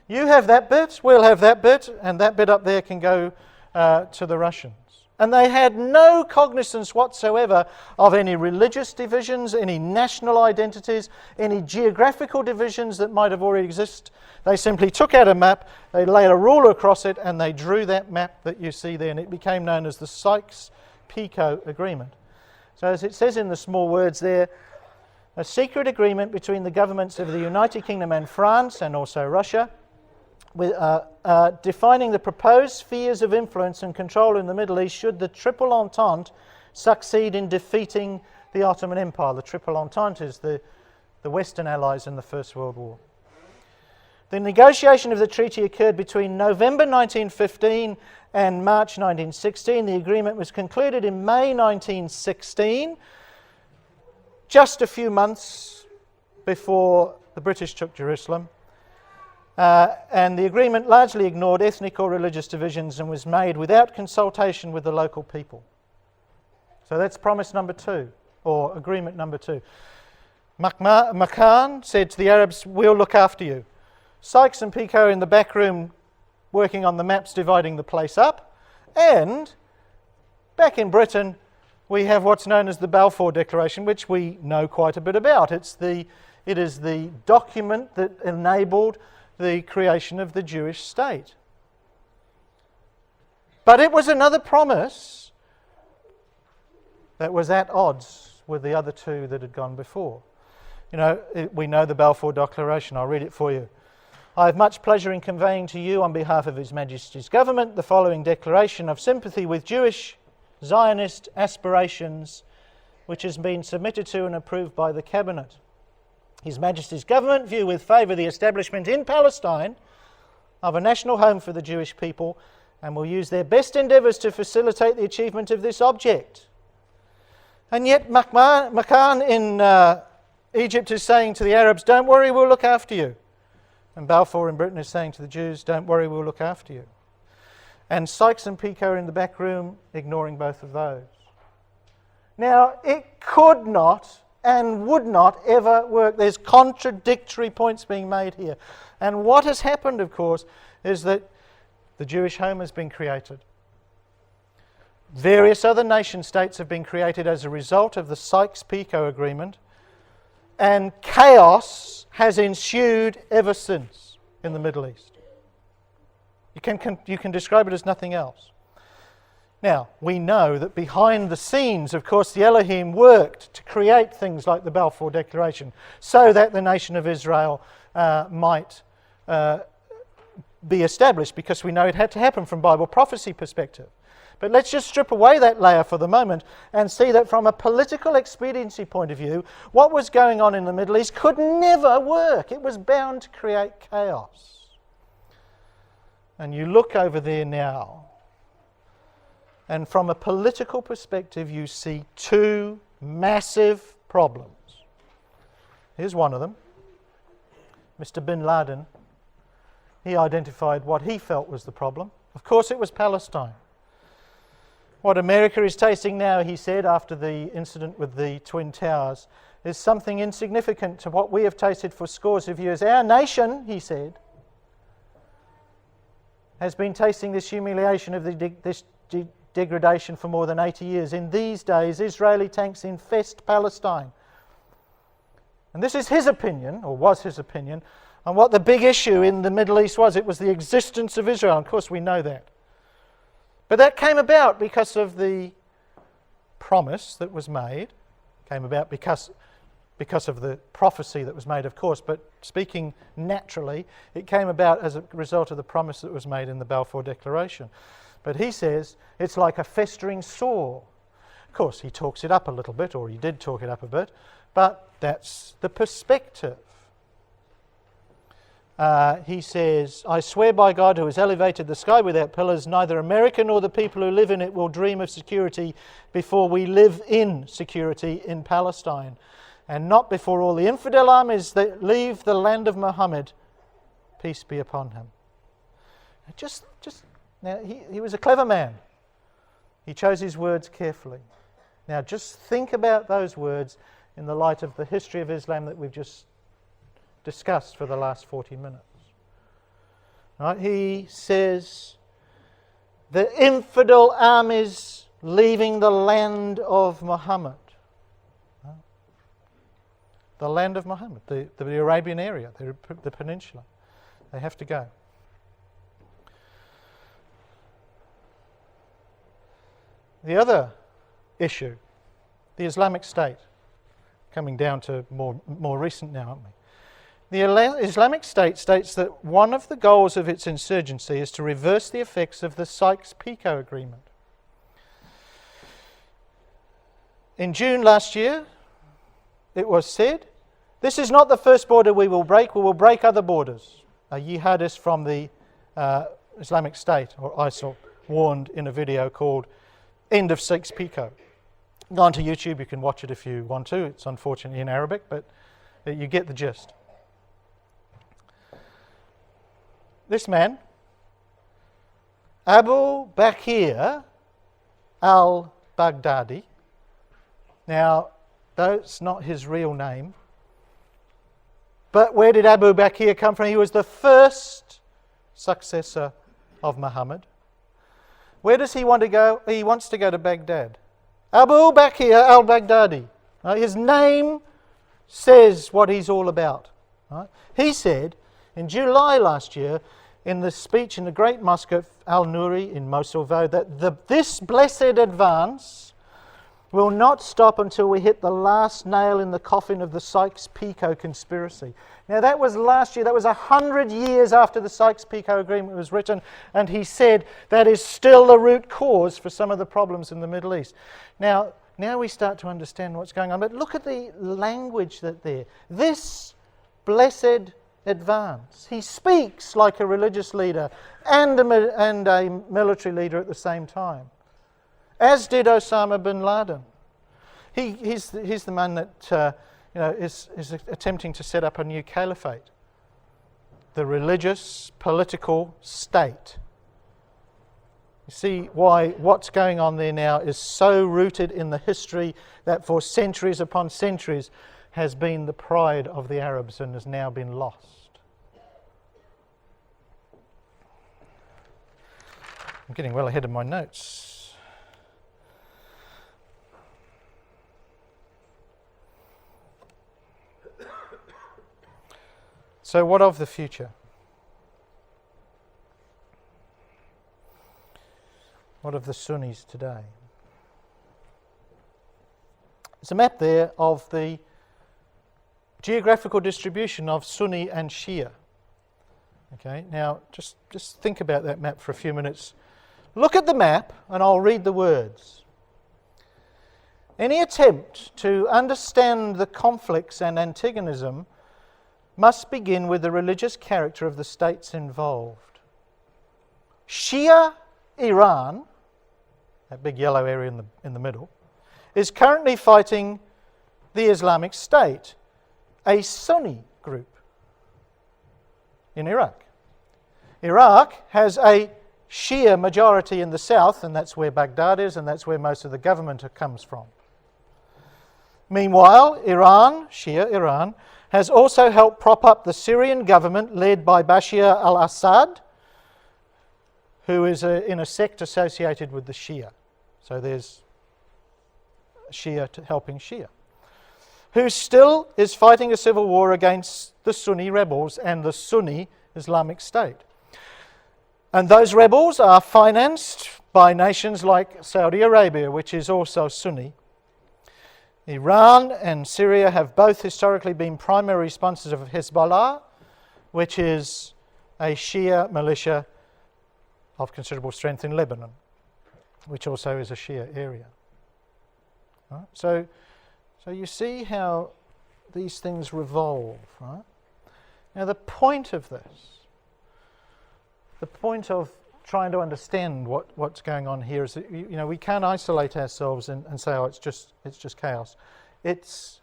you have that bit, we'll have that bit, and that bit up there can go to the Russians. And they had no cognizance whatsoever of any religious divisions, any national identities, any geographical divisions that might have already existed. They simply took out a map, they laid a ruler across it, and they drew that map that you see there, and it became known as the Sykes-Picot Agreement. So as it says in the small words there, a secret agreement between the governments of the United Kingdom and France, and also Russia, with, defining the proposed spheres of influence and control in the Middle East should the Triple Entente succeed in defeating the Ottoman Empire. The Triple Entente is the Western Allies in the First World War. The negotiation of the treaty occurred between November 1915 and March 1916. The agreement was concluded in May 1916, just a few months before the British took Jerusalem. And the agreement largely ignored ethnic or religious divisions and was made without consultation with the local people. So that's promise number 2, or agreement number 2. Makan said to the Arabs, we'll look after you. Sykes and Picot in the back room working on the maps, dividing the place up. And back in Britain, we have what's known as the Balfour Declaration, which we know quite a bit about. It is the document that enabled the creation of the Jewish state. But it was another promise that was at odds with the other two that had gone before. You know, we know the Balfour Declaration. I'll read it for you. I have much pleasure in conveying to you on behalf of His Majesty's government the following declaration of sympathy with Jewish Zionist aspirations, which has been submitted to and approved by the Cabinet. His Majesty's government view with favour the establishment in Palestine of a national home for the Jewish people and will use their best endeavours to facilitate the achievement of this object. And yet Makan in Egypt is saying to the Arabs, don't worry, we'll look after you. And Balfour in Britain is saying to the Jews, don't worry, we'll look after you. And Sykes and Picot are in the back room ignoring both of those. Now, it could not and would not ever work. There's contradictory points being made here. And what has happened, of course, is that the Jewish home has been created. Various other nation states have been created as a result of the Sykes-Picot Agreement, and chaos has ensued ever since in the Middle East. You can describe it as nothing else. Now, we know that behind the scenes, of course, the Elohim worked to create things like the Balfour Declaration so that the nation of Israel might be established, because we know it had to happen from Bible prophecy perspective. But let's just strip away that layer for the moment and see that from a political expediency point of view, what was going on in the Middle East could never work. It was bound to create chaos. And you look over there now, and from a political perspective, you see two massive problems. Here's one of them. Mr. bin Laden, he identified what he felt was the problem. Of course, it was Palestine. What America is tasting now, he said, after the incident with the Twin Towers, is something insignificant to what we have tasted for scores of years. Our nation, he said, has been tasting this humiliation of this degradation for more than 80 years. In these days, Israeli tanks infest Palestine. And this is his opinion, or was his opinion, on what the big issue in the Middle East was. It was the existence of Israel. Of course, we know that. But that came about because of the promise that was made. Came about because of the prophecy that was made, of course. But speaking naturally, it came about as a result of the promise that was made in the Balfour Declaration. But he says it's like a festering sore. Of course, he talks it up a little bit, or he did talk it up a bit, but that's the perspective. He says, I swear by God who has elevated the sky without pillars, neither America nor the people who live in it will dream of security before we live in security in Palestine, and not before all the infidel armies that leave the land of Muhammad, peace be upon him. Now, he was a clever man. He chose his words carefully. Now, just think about those words in the light of the history of Islam that we've just discussed for the last 40 minutes. Right? He says, the infidel armies leaving the land of Muhammad. Right? The land of Muhammad, the Arabian area, the peninsula. They have to go. The other issue, the Islamic State, coming down to more recent now, aren't we? The Islamic State states that one of the goals of its insurgency is to reverse the effects of the Sykes-Picot Agreement. In June last year, it was said, this is not the first border we will break other borders. A jihadist from the Islamic State, or ISIL, warned in a video called End of Sykes-Picot. Go onto YouTube, you can watch it if you want to. It's unfortunately in Arabic, but you get the gist. This man, Abu Bakr al-Baghdadi, now that's not his real name, but where did Abu Bakr come from? He was the first successor of Muhammad. Where does he want to go? He wants to go to Baghdad. Abu Bakr al-Baghdadi. Right? His name says what he's all about. Right? He said in July last year, in the speech in the great mosque of Al-Nuri in Mosul vowed that this blessed advance will not stop until we hit the last nail in the coffin of the Sykes-Picot conspiracy. Now that was last year, that was 100 years after the Sykes-Picot Agreement was written, and he said that is still the root cause for some of the problems in the Middle East. Now we start to understand what's going on, but look at the language that there. This blessed advance. He speaks like a religious leader and a military leader at the same time, as did Osama bin Laden. He's the man that is attempting to set up a new caliphate, the religious political state. You see why what's going on there now is so rooted in the history that for centuries upon centuries has been the pride of the Arabs and has now been lost. I'm getting well ahead of my notes. So what of the future? What of the Sunnis today? There's a map there of the geographical distribution of Sunni and Shia. Okay, now just think about that map for a few minutes. Look at the map and I'll read the words. Any attempt to understand the conflicts and antagonism must begin with the religious character of the states involved. Shia Iran, that big yellow area in the middle, is currently fighting the Islamic State, a Sunni group in Iraq. Iraq has a Shia majority in the south, and that's where Baghdad is, and that's where most of the government comes from. Meanwhile, Iran, Shia Iran, has also helped prop up the Syrian government led by Bashar al-Assad, who is in a sect associated with the Shia. So there's Shia helping Shia, who still is fighting a civil war against the Sunni rebels and the Sunni Islamic State. And those rebels are financed by nations like Saudi Arabia, which is also Sunni. Iran and Syria have both historically been primary sponsors of Hezbollah, which is a Shia militia of considerable strength in Lebanon, which also is a Shia area. Right? So you see how these things revolve. Right? Now the point of this, the point of trying to understand what's going on here is that we can't isolate ourselves and say, oh, it's just chaos. It's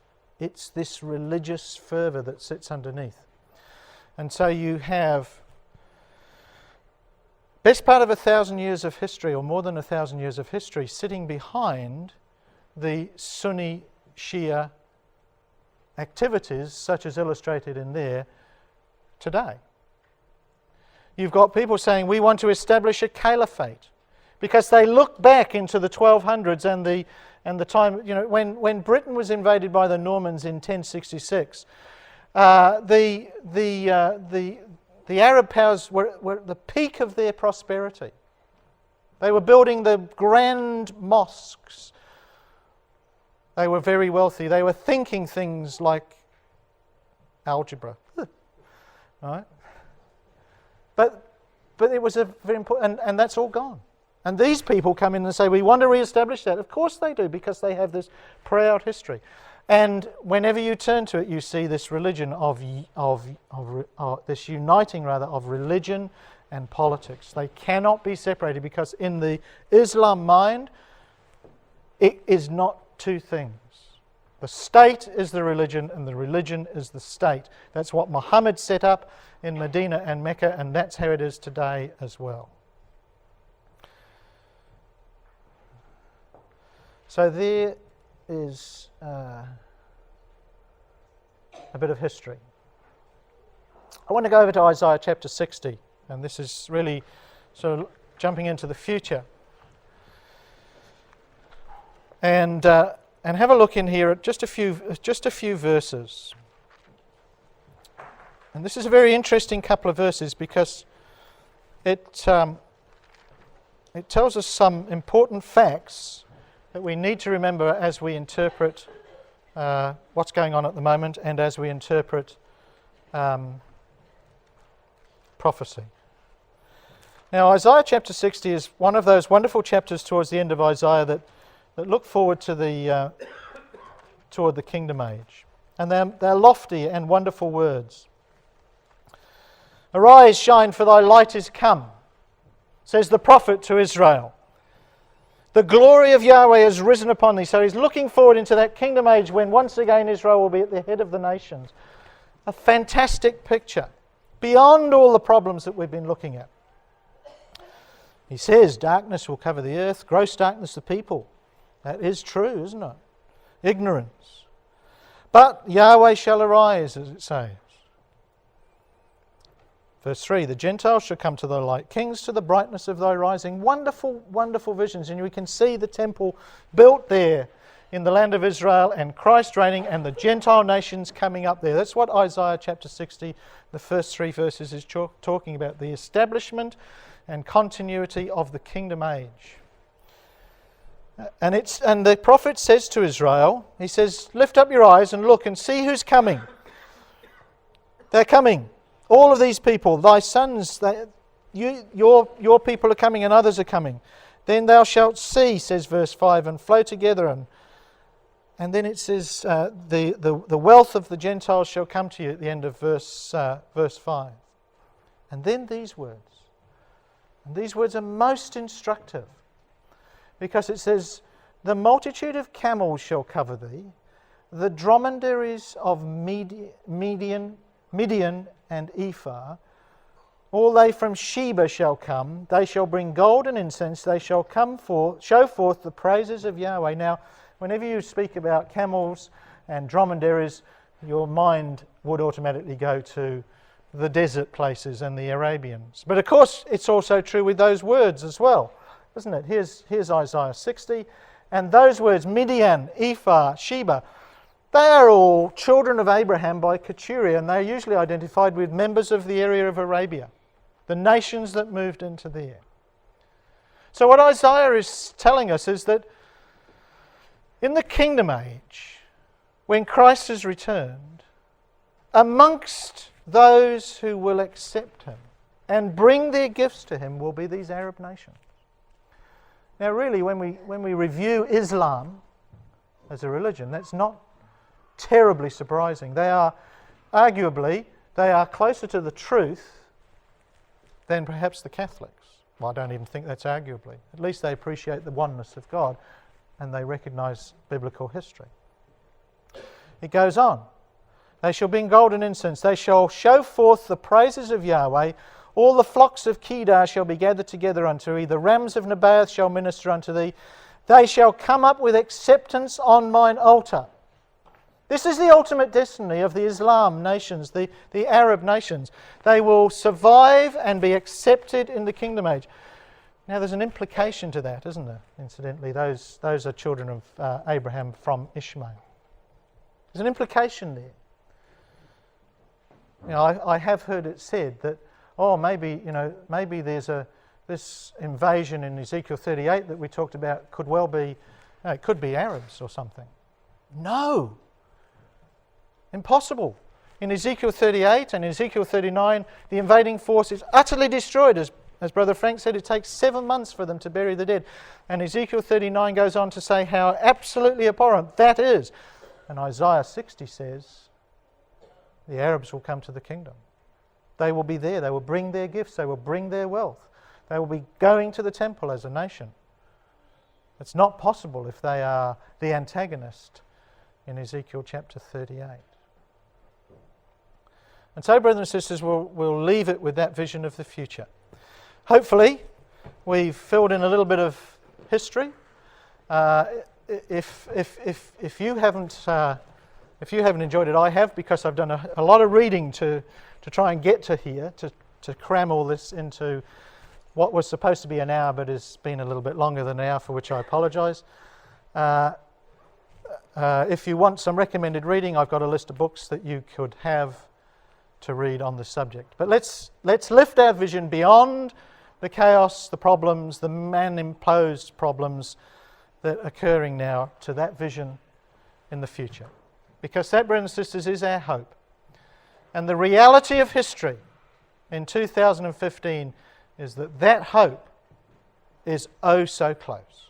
this religious fervour that sits underneath. And so you have best part of 1,000 years of history, or more than 1,000 years of history, sitting behind the Sunni Shia activities, such as illustrated in there today. You've got people saying we want to establish a caliphate because they look back into the 1200s and the time, when Britain was invaded by the Normans in 1066. The Arab powers were at the peak of their prosperity. They were building the grand mosques. They were very wealthy. They were thinking things like algebra, right? But it was a very important, and that's all gone. And these people come in and say, we want to re-establish that. Of course they do, because they have this proud history. And whenever you turn to it, you see this religion this uniting of religion and politics. They cannot be separated, because in the Islam mind, it is not two things. The state is the religion, and the religion is the state. That's what Muhammad set up in Medina and Mecca, and that's how it is today as well. So there is a bit of history. I want to go over to Isaiah chapter 60, and this is really sort of jumping into the future. And have a look in here at just a few verses. And this is a very interesting couple of verses, because it tells us some important facts that we need to remember as we interpret what's going on at the moment and as we interpret prophecy. Now, Isaiah chapter 60 is one of those wonderful chapters towards the end of Isaiah that look forward to toward the kingdom age. And they're lofty and wonderful words. Arise, shine, for thy light is come, says the prophet to Israel. The glory of Yahweh has risen upon thee. So he's looking forward into that kingdom age when once again Israel will be at the head of the nations. A fantastic picture, beyond all the problems that we've been looking at. He says, darkness will cover the earth, gross darkness the people. That is true, isn't it? Ignorance. But Yahweh shall arise, as it says. Verse 3, the Gentiles shall come to thy light, kings to the brightness of thy rising. Wonderful, wonderful visions. And we can see the temple built there in the land of Israel, and Christ reigning, and the Gentile nations coming up there. That's what Isaiah chapter 60, the first 3 verses, is talking about. The establishment and continuity of the kingdom age. And the prophet says to Israel, he says, lift up your eyes and look and see who's coming. They're coming. All of these people, thy sons, your people are coming and others are coming. Then thou shalt see, says verse 5, and flow together. And then it says, the wealth of the Gentiles shall come to you at the end of verse 5. And then these words. And these words are most instructive, because it says, the multitude of camels shall cover thee, the dromedaries of Midian and Ephah, all they from Sheba shall come, they shall bring gold and incense, they shall show forth the praises of Yahweh. Now, whenever you speak about camels and dromedaries, your mind would automatically go to the desert places and the Arabians. But of course, it's also true with those words as well, isn't it? Here's Isaiah 60, and those words, Midian, Ephah, Sheba, they are all children of Abraham by Keturah, and they're usually identified with members of the area of Arabia, the nations that moved into there. So what Isaiah is telling us is that in the kingdom age, when Christ has returned, amongst those who will accept him and bring their gifts to him will be these Arab nations. Now really, when we review Islam as a religion, that's not terribly surprising. They are closer to the truth than perhaps the Catholics. Well, I don't even think that's arguably. At least they appreciate the oneness of God and they recognise biblical history. It goes on. They shall bring gold and incense. They shall show forth the praises of Yahweh. All the flocks of Kedar shall be gathered together unto thee. The rams of Nebaioth shall minister unto thee. They shall come up with acceptance on mine altar. This is the ultimate destiny of the Islam nations, the Arab nations. They will survive and be accepted in the kingdom age. Now there's an implication to that, isn't there? Incidentally, those are children of Abraham from Ishmael. There's an implication there. You know, I have heard it said that, maybe there's this invasion in Ezekiel 38 that we talked about could well be, it could be Arabs or something. No. Impossible. In Ezekiel 38 and Ezekiel 39, the invading force is utterly destroyed. As Brother Frank said, it takes 7 months for them to bury the dead. And Ezekiel 39 goes on to say how absolutely abhorrent that is. And Isaiah 60 says, the Arabs will come to the kingdom. They will be there. They will bring their gifts. They will bring their wealth. They will be going to the temple as a nation. It's not possible if they are the antagonist in Ezekiel chapter 38. And so, brothers and sisters, we'll leave it with that vision of the future. Hopefully, we've filled in a little bit of history. If you haven't enjoyed it, I have, because I've done a lot of reading to try and get to here, to cram all this into what was supposed to be an hour, but has been a little bit longer than an hour, for which I apologise. If you want some recommended reading, I've got a list of books that you could have to read on the subject. But let's lift our vision beyond the chaos, the problems, the man-imposed problems that are occurring now, to that vision in the future. Because that, brothers and sisters, is our hope. And the reality of history in 2015 is that hope is oh so close.